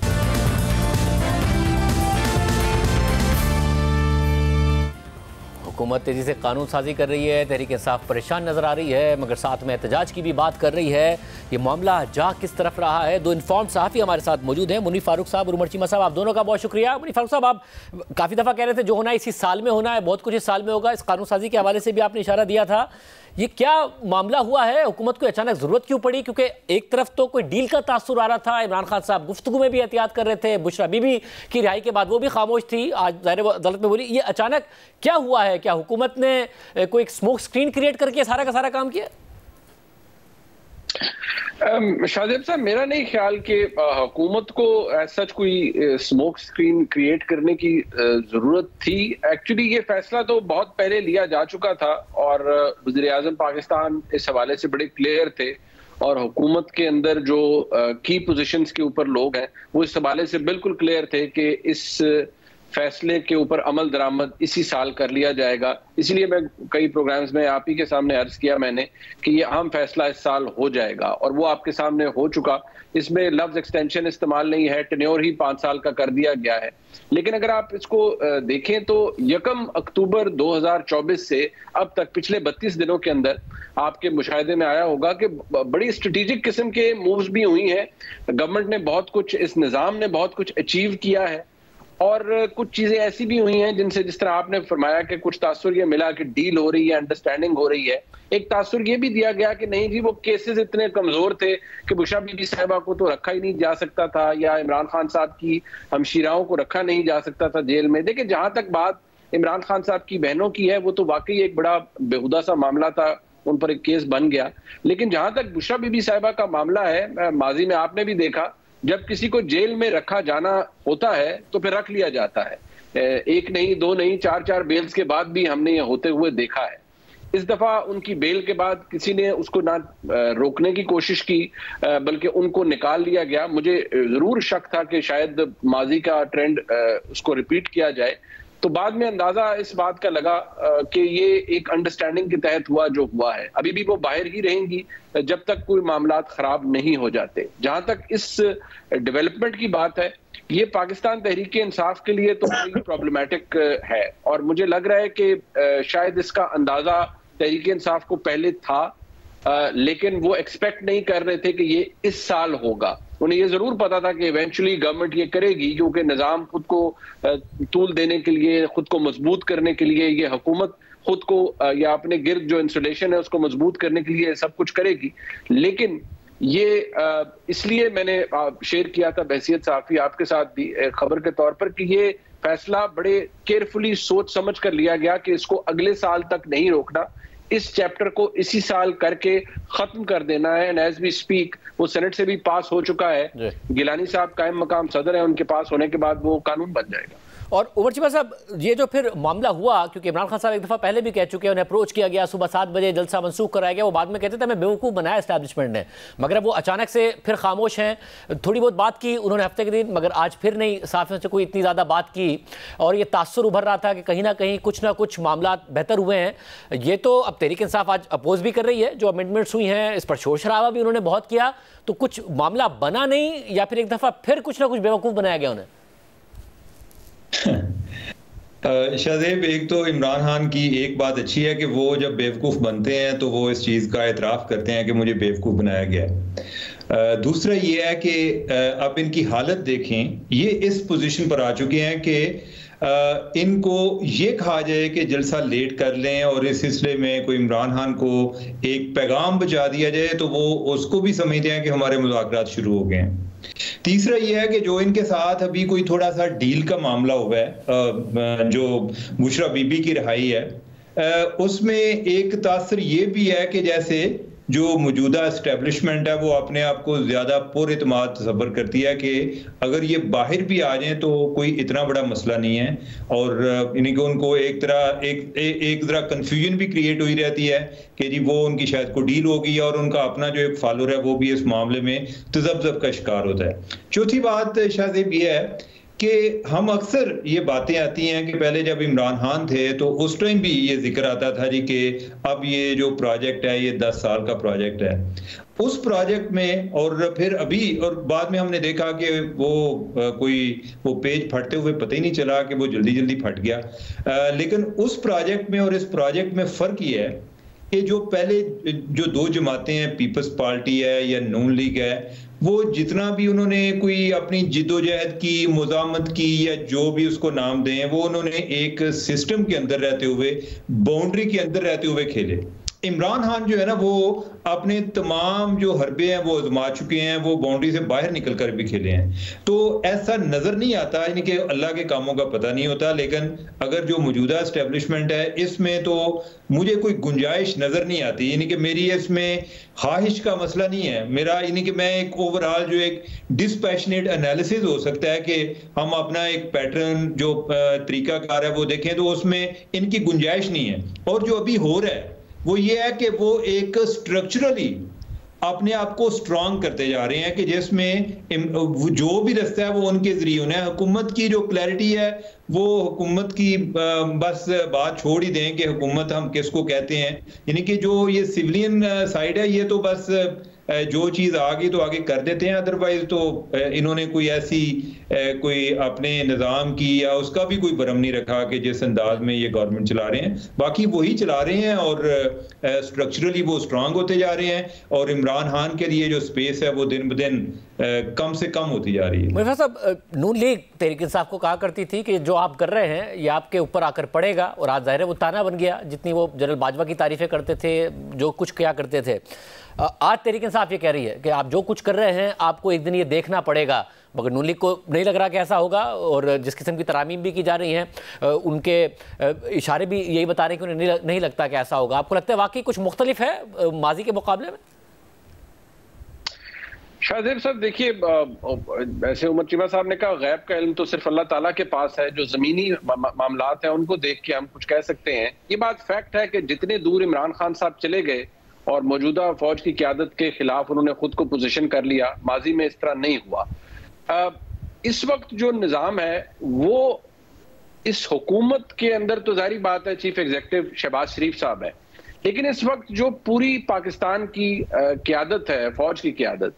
हुकूमत तेज़ी से कानून साजी कर रही है, तहरीक इंसाफ परेशान नज़र आ रही है, मगर साथ में एहतजाज की भी बात कर रही है। ये मामला जा किस तरफ रहा है? दो इन्फॉर्म्ड सहाफ़ी हमारे साथ मौजूद हैं, मुनीर फारूक साहब और उमर चीमा साहब। आप दोनों का बहुत शुक्रिया। मुनीर फारूक साहब, आप काफ़ी दफ़ा कह रहे थे जो होना है इसी साल में होना है, बहुत कुछ इस साल में होगा, इस कानून साजी के हवाले से भी आपने इशारा दिया था। ये क्या मामला हुआ है? हुकूमत को अचानक ज़रूरत क्यों पड़ी? क्योंकि एक तरफ तो कोई डील का तासुर आ रहा था, इमरान खान साहब गुफ्तगू में भी एहतियात कर रहे थे, बुशरा बीबी की रिहाई के बाद वो भी खामोश थी, आज ज़ाहिर वो अदालत में बोली। ये अचानक क्या हुआ है? क्या हुकूमत ने कोई एक स्मोक स्क्रीन क्रिएट करके सारा का सारा काम किया? शाहजेब साहब, मेरा नहीं ख्याल कि हुकूमत को सच कोई स्मोक स्क्रीन क्रिएट करने की ज़रूरत थी। एक्चुअली ये फैसला तो बहुत पहले लिया जा चुका था और वज़ीर आज़म पाकिस्तान इस हवाले से बड़े क्लियर थे और हुकूमत के अंदर जो की पोजीशंस के ऊपर लोग हैं वो इस हवाले से बिल्कुल क्लियर थे कि इस फैसले के ऊपर अमल दरामद इसी साल कर लिया जाएगा। इसलिए मैं कई प्रोग्राम्स में आप ही के सामने अर्ज किया मैंने कि ये अहम फैसला इस साल हो जाएगा और वो आपके सामने हो चुका। इसमें लफ्ज एक्सटेंशन इस्तेमाल नहीं है, टेन्योर ही 5 साल का कर दिया गया है। लेकिन अगर आप इसको देखें तो 1 अक्टूबर 2024 से अब तक पिछले 32 दिनों के अंदर आपके मुशाहिदे में आया होगा कि बड़ी स्ट्रेटेजिक किस्म के मूव्स भी हुई हैं। गवर्नमेंट ने बहुत कुछ, इस निज़ाम ने बहुत कुछ अचीव किया है और कुछ चीजें ऐसी भी हुई हैं जिनसे, जिस तरह आपने फरमाया कि कुछ तासुर ये मिला कि डील हो रही है, अंडरस्टैंडिंग हो रही है। एक तासुर ये भी दिया गया कि नहीं जी वो केसेस इतने कमजोर थे कि बुशरा बीबी साहिबा को तो रखा ही नहीं जा सकता था या इमरान खान साहब की हमशीराओं को रखा नहीं जा सकता था जेल में। देखिए, जहां तक बात इमरान खान साहब की बहनों की है वो तो वाकई एक बड़ा बेहुदा सा मामला था, उन पर एक केस बन गया। लेकिन जहां तक बुशरा बीबी साहिबा का मामला है, माजी में आपने भी देखा जब किसी को जेल में रखा जाना होता है तो फिर रख लिया जाता है। 1 नहीं 2 नहीं 4 बेल्स के बाद भी हमने ये होते हुए देखा है। इस दफा उनकी बेल के बाद किसी ने उसको ना रोकने की कोशिश की बल्कि उनको निकाल लिया गया। मुझे जरूर शक था कि शायद माजी का ट्रेंड उसको रिपीट किया जाए, तो बाद में अंदाजा इस बात का लगा कि ये एक अंडरस्टैंडिंग के तहत हुआ जो हुआ है। अभी भी वो बाहर ही रहेंगी जब तक कोई मामला खराब नहीं हो जाते। जहां तक इस डेवलपमेंट की बात है, ये पाकिस्तान तहरीक इंसाफ के लिए तो बड़ी प्रॉब्लमैटिक है और मुझे लग रहा है कि शायद इसका अंदाजा तहरीक इंसाफ को पहले था, लेकिन वो एक्सपेक्ट नहीं कर रहे थे कि ये इस साल होगा। उन्हें ये जरूर पता था कि इवेंचुअली गवर्नमेंट ये करेगी, क्योंकि निजाम खुद को तूल देने के लिए, खुद को मजबूत करने के लिए, ये हुकूमत खुद को या अपने गिर्द जो इंस्टॉलेशन है उसको मजबूत करने के लिए सब कुछ करेगी। लेकिन ये इसलिए मैंने शेयर किया था बहसियत सहाफी आपके साथ भी खबर के तौर पर कि ये फैसला बड़े केयरफुली सोच समझ कर लिया गया कि इसको अगले साल तक नहीं रोकना, इस चैप्टर को इसी साल करके खत्म कर देना है। एंड एज वी स्पीक वो सेनेट से भी पास हो चुका है। गिलानी साहब कायम मकाम सदर है, उनके पास होने के बाद वो कानून बन जाएगा। और उमर चीमा साहब, ये जो फिर मामला हुआ, क्योंकि इमरान खान साहब एक दफ़ा पहले भी कह चुके हैं, उन्हें अप्रोच किया गया, सुबह 7 बजे जलसा मनसूख कराया गया, वो बाद में कहते थे हमें बेवकूफ़ बनाया एस्टैब्लिशमेंट ने, मगर वो अचानक से फिर खामोश हैं। थोड़ी बहुत बात की उन्होंने हफ्ते के दिन, मगर आज फिर नहीं साफियों से कोई इतनी ज़्यादा बात की और ये तासुर उभर रहा था कि कहीं ना कुछ मामला बेहतर हुए हैं। ये तो अब तहरीक इंसाफ आज अपोज भी कर रही है, जो अमेंडमेंट्स हुई हैं इस पर शोर शराबा भी उन्होंने बहुत किया, तो कुछ मामला बना नहीं या फिर एक दफ़ा फिर कुछ ना कुछ बेवकूफ़ बनाया गया उन्हें? शाहजेब, एक तो इमरान खान की एक बात अच्छी है कि वो जब बेवकूफ़ बनते हैं तो वो इस चीज़ का एतराफ़ करते हैं कि मुझे बेवकूफ़ बनाया गया है। दूसरा ये है कि अब इनकी हालत देखें, ये इस पोजीशन पर आ चुके हैं कि इनको ये कहा जाए कि जलसा लेट कर लें और इस सिलसिले में कोई इमरान खान को एक पैगाम बचा दिया जाए तो वो उसको भी समझते हैं कि हमारे मुज़ाकरात शुरू हो गए हैं। तीसरा यह है कि जो इनके साथ अभी कोई थोड़ा सा डील का मामला हुआ है, जो बुशरा बीबी की रिहाई है, उसमें एक तासर ये भी है कि जैसे जो मौजूदा एस्टेब्लिशमेंट है वो अपने आप को ज़्यादा पुरइत्माद तसव्वुर करती है कि अगर ये बाहर भी आ जाएं तो कोई इतना बड़ा मसला नहीं है, और इन्हीं को उनको एक तरह कंफ्यूजन भी क्रिएट हुई रहती है कि जी वो उनकी शायद को डील होगी और उनका अपना जो एक फॉलोअर है वो भी इस मामले में तजब्जब का शिकार होता है। चौथी बात शायद ये है कि हम अक्सर ये बातें आती हैं कि पहले जब इमरान खान थे तो उस टाइम भी ये जिक्र आता था जी कि अब ये जो प्रोजेक्ट है ये 10 साल का प्रोजेक्ट है। उस प्रोजेक्ट में और फिर अभी और बाद में हमने देखा कि वो पेज फटते हुए पता ही नहीं चला कि वो जल्दी जल्दी फट गया। लेकिन उस प्रोजेक्ट में और इस प्रोजेक्ट में फ़र्क ये है कि जो पहले जो दो जमातें हैं, पीपल्स पार्टी है या नून लीग है, वो जितना भी उन्होंने कोई अपनी जिद्दोजहद की, मुज़ामत की या जो भी उसको नाम दें, वो उन्होंने एक सिस्टम के अंदर रहते हुए, बाउंड्री के अंदर रहते हुए खेले। इमरान खान जो है ना, वो अपने तमाम जो हरबे हैं वो आजमा चुके हैं, वो बाउंड्री से बाहर निकल कर भी खेले हैं। तो ऐसा नजर नहीं आता, यानी कि अल्लाह के कामों का पता नहीं होता। लेकिन अगर जो मौजूदा एस्टेब्लिशमेंट है इसमें तो मुझे कोई गुंजाइश नजर नहीं आती, यानी कि मेरी इसमें ख्वाहिश का मसला नहीं है मेरा, यानी कि मैं एक ओवरऑल जो एक डिस्पैशनेट एनालिसिस हो सकता है कि हम अपना एक पैटर्न जो तरीकाकार है वो देखें, तो उसमें इनकी गुंजाइश नहीं है। और जो अभी हो रहा है वो ये है कि वो एक स्ट्रक्चरली अपने आप को स्ट्रांग करते जा रहे हैं कि जिसमें जो भी रास्ता है वो उनके जरिए होना है। हुकूमत की जो क्लैरिटी है वो हुकूमत की बस बात छोड़ ही दें कि हुकूमत हम किसको कहते हैं, यानी कि जो ये सिविलियन साइड है ये तो बस जो चीज़ आ गई तो आगे कर देते हैं। अदरवाइज तो इन्होंने कोई ऐसी कोई अपने निज़ाम की या उसका भी कोई भरम नहीं रखा कि जिस अंदाज में ये गवर्नमेंट चला रहे हैं, बाकी वही चला रहे हैं और स्ट्रक्चरली वो स्ट्रांग होते जा रहे हैं। और इमरान खान के लिए जो स्पेस है वो दिन ब दिन कम से कम होती जा रही है। मुर्तज़ा साहब, नून लीग तहरीक इंसाफ को कहा करती थी कि जो आप कर रहे हैं ये आपके ऊपर आकर पड़ेगा, और आज ज़ाहिर है वो ताना बन गया। जितनी वो जनरल बाजवा की तारीफ़ें करते थे, जो कुछ किया करते थे, आज तहरीक इंसाफ ये कह रही है कि आप जो कुछ कर रहे हैं आपको एक दिन ये देखना पड़ेगा। मगर नून लीग को नहीं लग रहा कि ऐसा होगा, और जिस किस्म की तरामीम भी की जा रही हैं उनके इशारे भी यही बता रहे हैं कि उन्हें नहीं लगता कि ऐसा होगा। आपको लगता है वाकई कुछ मुख्तलिफ है माजी के मुकाबले में? शाहजेब साहब देखिए, ऐसे उमर चीमा साहब ने कहा गैब का इल्म तो सिर्फ अल्लाह ताला के पास है, जो ज़मीनी मामलात हैं उनको देख के हम कुछ कह सकते हैं। ये बात फैक्ट है कि जितने दूर इमरान खान साहब चले गए और मौजूदा फौज की क़यादत के खिलाफ उन्होंने खुद को पोजीशन कर लिया, माजी में इस तरह नहीं हुआ। इस वक्त जो निज़ाम है वो इस हुकूमत के अंदर तो जाहिर बात है चीफ एग्जीक्यूटिव शहबाज शरीफ साहब है, लेकिन इस वक्त जो पूरी पाकिस्तान की क़यादत है, फौज की क़यादत,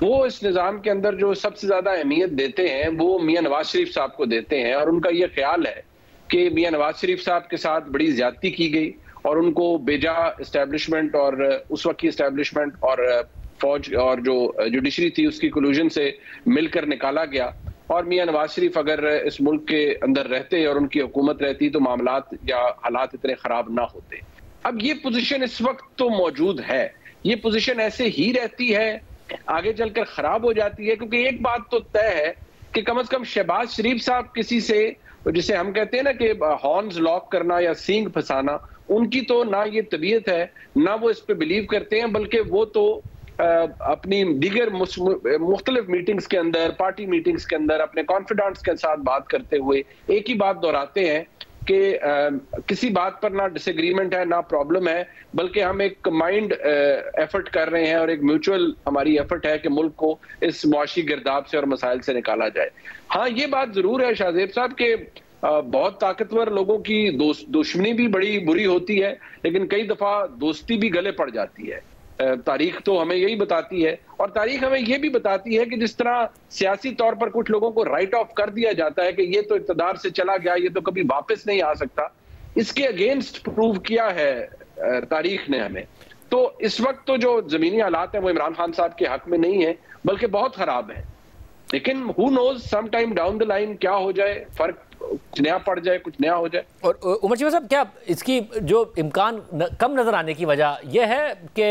वो इस निज़ाम के अंदर जो सबसे ज्यादा अहमियत देते हैं वो मियां नवाज शरीफ साहब को देते हैं। और उनका ये ख्याल है कि मियां नवाज शरीफ साहब के साथ बड़ी ज्यादती की गई और उनको बेजा इस्टेब्लिशमेंट और उस वक्त की इस्टेब्लिशमेंट और फौज और जो जुडिशरी थी उसकी कोलूजन से मिलकर निकाला गया। और मियां नवाज शरीफ अगर इस मुल्क के अंदर रहते और उनकी हुकूमत रहती तो मामलात या हालात इतने खराब ना होते। अब ये पोजीशन इस वक्त तो मौजूद है, ये पोजीशन ऐसे ही रहती है, आगे चलकर खराब हो जाती है। क्योंकि एक बात तो तय है कि कम से कम शहबाज शरीफ साहब किसी से, जिसे हम कहते हैं ना कि हॉर्न्स लॉक करना या सींग फंसाना, उनकी तो ना ये तबीयत है, ना वो इस पे बिलीव करते हैं, बल्कि वो तो अपनी दीगर मुख्तलिफ मीटिंग्स के अंदर, पार्टी मीटिंग्स के अंदर अपने कॉन्फिडेंट्स के साथ बात करते हुए एक ही बात दोहराते हैं कि किसी बात पर ना डिसएग्रीमेंट है ना प्रॉब्लम है, बल्कि हम एक कंबाइंड एफर्ट कर रहे हैं और एक म्यूचुअल हमारी एफर्ट है कि मुल्क को इस मुआशी गिरदाब से और मसाइल से निकाला जाए। हाँ, ये बात जरूर है शाहजेब साहब के बहुत ताकतवर लोगों की दुश्मनी भी बड़ी बुरी होती है, लेकिन कई दफा दोस्ती भी गले पड़ जाती है। तारीख तो हमें यही बताती है, और तारीख हमें यह भी बताती है कि जिस तरह सियासी तौर पर कुछ लोगों को राइट ऑफ कर दिया जाता है कि ये तो इक़्तिदार से चला गया, ये तो कभी वापस नहीं आ सकता, इसके अगेंस्ट प्रूव किया है तारीख ने हमें। तो इस वक्त तो जो जमीनी हालात हैं वो इमरान खान साहब के हक में नहीं है, बल्कि बहुत खराब है। लेकिन who knows some time down the line क्या हो जाए, फर्क कुछ नया पड़ जाए, कुछ नया हो जाए। और उमर चीमा साहब, क्या इसकी जो इम्कान कम नजर आने की वजह यह है कि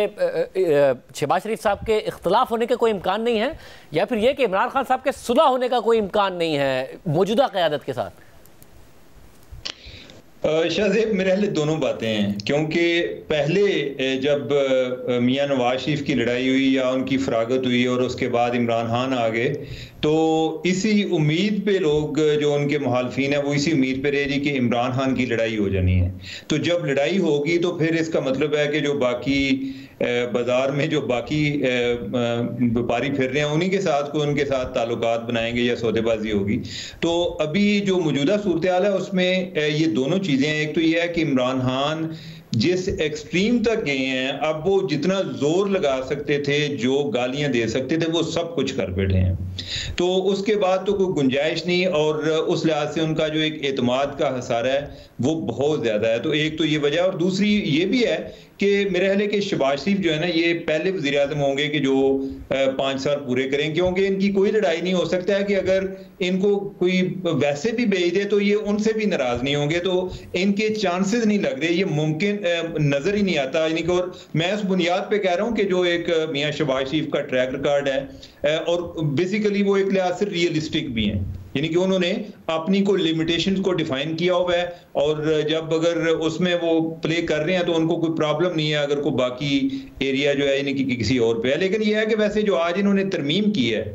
शहबाज शरीफ साहब के इख्तलाफ होने का कोई इम्कान नहीं है, या फिर यह कि इमरान खान साहब के सुलह होने का कोई इम्कान नहीं है मौजूदा क़यादत के साथ? शाहजेब, मेरे ख्याल दोनों बातें हैं, क्योंकि पहले जब मियां नवाज शरीफ की लड़ाई हुई या उनकी फरागत हुई और उसके बाद इमरान खान आ गए, तो इसी उम्मीद पे लोग जो उनके मुखालफिन हैं वो इसी उम्मीद पे रहे जी कि इमरान खान की लड़ाई हो जानी है। तो जब लड़ाई होगी तो फिर इसका मतलब है कि जो बाकी बाजार में जो बाकी व्यापारी फिर रहे हैं उन्हीं के साथ को उनके साथ ताल्लुकात बनाएंगे या सौदेबाजी होगी। तो अभी जो मौजूदा सूरत हाल है उसमें ये दोनों चीज़ें हैं। एक तो ये है कि इमरान खान जिस एक्सट्रीम तक गए हैं, अब वो जितना जोर लगा सकते थे, जो गालियां दे सकते थे, वो सब कुछ कर बैठे हैं। तो उसके बाद तो कोई गुंजाइश नहीं, और उस लिहाज से उनका जो एक एतमाद का हसारा है वो बहुत ज्यादा है। तो एक तो ये वजह, और दूसरी ये भी है कि मेरे ख्याल है कि शहबाज शरीफ जो है ना, ये पहले वज़ीर आज़म होंगे कि जो 5 साल पूरे करें, क्योंकि इनकी कोई लड़ाई नहीं हो सकता है कि अगर इनको कोई वैसे भी भेज दे तो ये उनसे भी नाराज नहीं होंगे। तो इनके चांसेस नहीं लग रहे, ये मुमकिन नजर ही नहीं आता। यानी कि और मैं उस बुनियाद पे कह रहा हूँ कि जो एक मियाँ शहबाज शरीफ का ट्रैक रिकॉर्ड है, और बेसिकली वो एक लिहाज से रियलिस्टिक भी हैं, यानी कि उन्होंने अपनी कोई लिमिटेशंस को डिफाइन किया हुआ है, और जब अगर उसमें वो प्ले कर रहे हैं तो उनको कोई प्रॉब्लम नहीं है अगर कोई बाकी एरिया जो है यानी कि किसी और पे है। लेकिन ये है कि वैसे जो आज इन्होंने तरमीम की है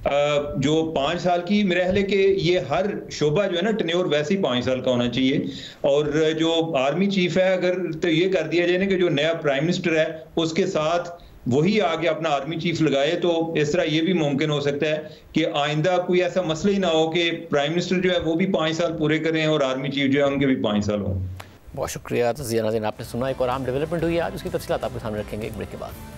जो 5 साल की, मेरे ख्याल है कि ये हर शोबा जो है ना टेन्योर वैसे ही 5 साल का होना चाहिए। और जो आर्मी चीफ है, अगर तो ये कर दिया जाए ना कि जो नया प्राइम मिनिस्टर है उसके साथ वही आगे अपना आर्मी चीफ लगाए, तो इस तरह ये भी मुमकिन हो सकता है कि आइंदा कोई ऐसा मसला ही ना हो कि प्राइम मिनिस्टर जो है वो भी 5 साल पूरे करें और आर्मी चीफ जो है उनके भी 5 साल हों। बहुत शुक्रिया तज़किया नाज़रीन, आपने सुना एक और अहम डेवलपमेंट हुई है आज, उसकी तफसीलात आपके सामने रखेंगे एक ब्रेक के बाद।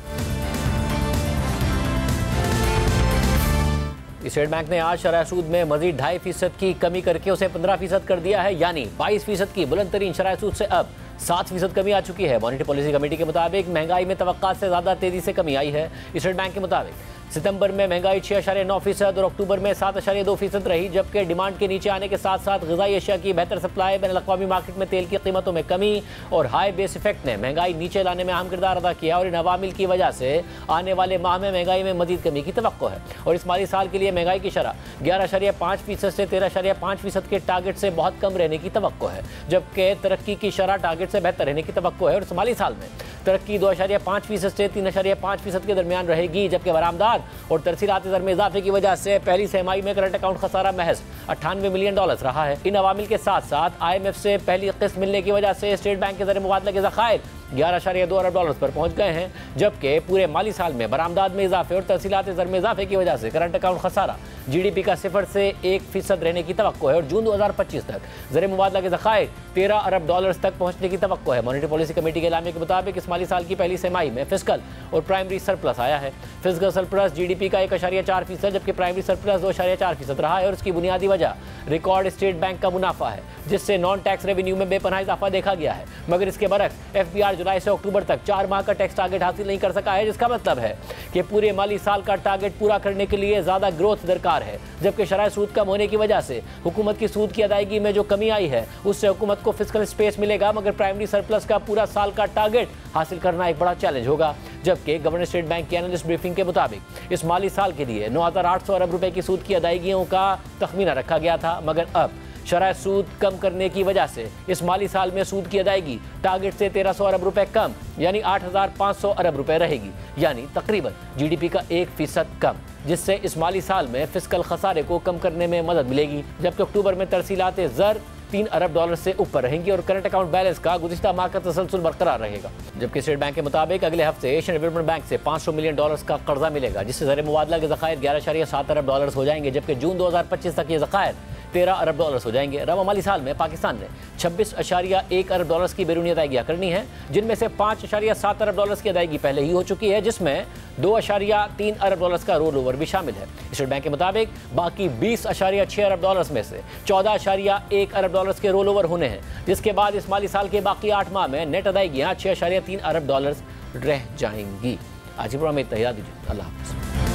स्टेट बैंक ने आज शरह सूद में मजीद 2.5% की कमी करके उसे 15% कर दिया है, यानी 22% की बुलंद तरीन शरह सूद से अब 7% कमी आ चुकी है। मॉनेटरी पॉलिसी कमेटी के मुताबिक महंगाई में तवक्कात से ज़्यादा तेज़ी से कमी आई है। स्टेट बैंक के मुताबिक सितंबर में महंगाई 6.9% और अक्टूबर में 7.2% रही, जबकि डिमांड के नीचे आने के साथ साथ ग़िज़ाई अशिया की बेहतर सप्लाई, बैनुल-अक़वामी मार्केट में तेल की कीमतों में कमी और हाई बेस इफेक्ट ने महंगाई नीचे लाने में अहम किरदार अदा किया, और इन अवामिल की वजह से आने वाले माह में महंगाई में मजीद कमी की तवक्को है। और इस माली साल के लिए महंगाई की शरह 11.5% से 13.5% के टारगेट से बहुत कम रहने की तवक्को है, जबकि तरक्की की शरह टारगेट से बेहतर रहने की तवक्को है। और इस माली साल में तरक्की 2.5% से 3.5% के दरमियान रहेगी, जबकि बरामदात और तरसीलाती दर में इजाफे की वजह से पहली तिमाही में करंट अकाउंट खसारा महज $98 मिलियन रहा है। इन अवामिल के साथ साथ IMF से पहली किस्त मिलने की वजह से स्टेट बैंक के ज़र मुबादला के ज़खायर $11.2 अरब पर पहुंच गए हैं, जबकि पूरे माली साल में बरामदात में इजाफे और तरसीलाती दर में इजाफे की वजह से करंट अकाउंट खसारा GDP का 0 से 1% रहने की तवक्को है। और जून 2025 तक ज़र मुबादला के ज़खायर $13 अरब तक पहुंचने की तवक्को है। मॉनेटरी पॉलिसी कमेटी के एलामिया के मुताबिक इस माली साल की पहली तिमाही में फिस्कल और प्राइमरी सरप्लस आया है। फिस्कल सरप्लस GDP का 1.4%, जबकि प्राइमरी सरप्लस 2.4% रहा है, और इसकी बुनियादी वजह रिकॉर्ड स्टेट बैंक का मुनाफा है, जिससे नॉन टैक्स रेवेन्यू में बेपनाह इजाफा देखा गया है। मगर इसके बरक्स FBR जुलाई से अक्टूबर तक 4 माह का टैक्स टारगेट हासिल नहीं कर सका है, जिसका मतलब है कि पूरे माली साल का टारगेट पूरा करने के लिए ज़्यादा ग्रोथ दरकार है। जबकि शरह सूद कम होने की वजह से हुकूमत की सूद की अदायगी में जो कमी आई है उससे हुकूमत को फिस्कल स्पेस मिलेगा, मगर प्राइमरी सरप्लस का पूरा साल का टारगेट हासिल करना एक बड़ा चैलेंज होगा। जबकि गवर्नर स्टेट बैंक की एनालिस्ट ब्रीफिंग के मुताबिक इस माली साल के लिए 9,800 अरब रुपए की सूद की अदायगियों का तखमीना रखा गया था, मगर अब शरह सूद कम करने की वजह से इस माली साल में सूद की अदायगी टारगेट से 1,300 अरब रुपए कम यानी 8,500 अरब रुपए रहेगी, यानी तकरीबन GDP का 1% कम, जिससे इस माली साल में फिस्कल खसारे को कम करने में मदद मिलेगी। जबकि अक्टूबर में तरसीलाते ज़र $3 अरब से ऊपर रहेंगी और करंट अकाउंट बैलेंस का गुज़िश्ता माह का तसलसल बरकरार रहेगा। जबकि स्टेट बैंक के मुताबिक अगले हफ्ते एशियन डेवलपमेंट बैंक से $500 मिलियन का कर्जा मिलेगा, जिससे ज़र मुबादला के ज़खायर 11.7 अरब हो जाएंगे, जबकि जून 2025 तक ये ज़खायर $13 अरब हो जाएंगे। रवा माली साल में पाकिस्तान ने $26.1 अरब की बैरूनी अदायगियाँ करनी है, जिनमें से $5.7 अरब की अदायगी पहले ही हो चुकी है, जिसमें $2.3 अरब का रोल ओवर भी शामिल है। स्टेट बैंक के मुताबिक बाकी $20.6 अरब में से $14.1 अरब के रोल ओवर होने हैं, जिसके बाद इस माली साल के बाकी 8 माह में नेट अदायगियाँ $6.3 अरब रह जाएंगी। आज ही प्रोग्राम में इतना ही, दीजिए, अल्लाह हाफ़िज़।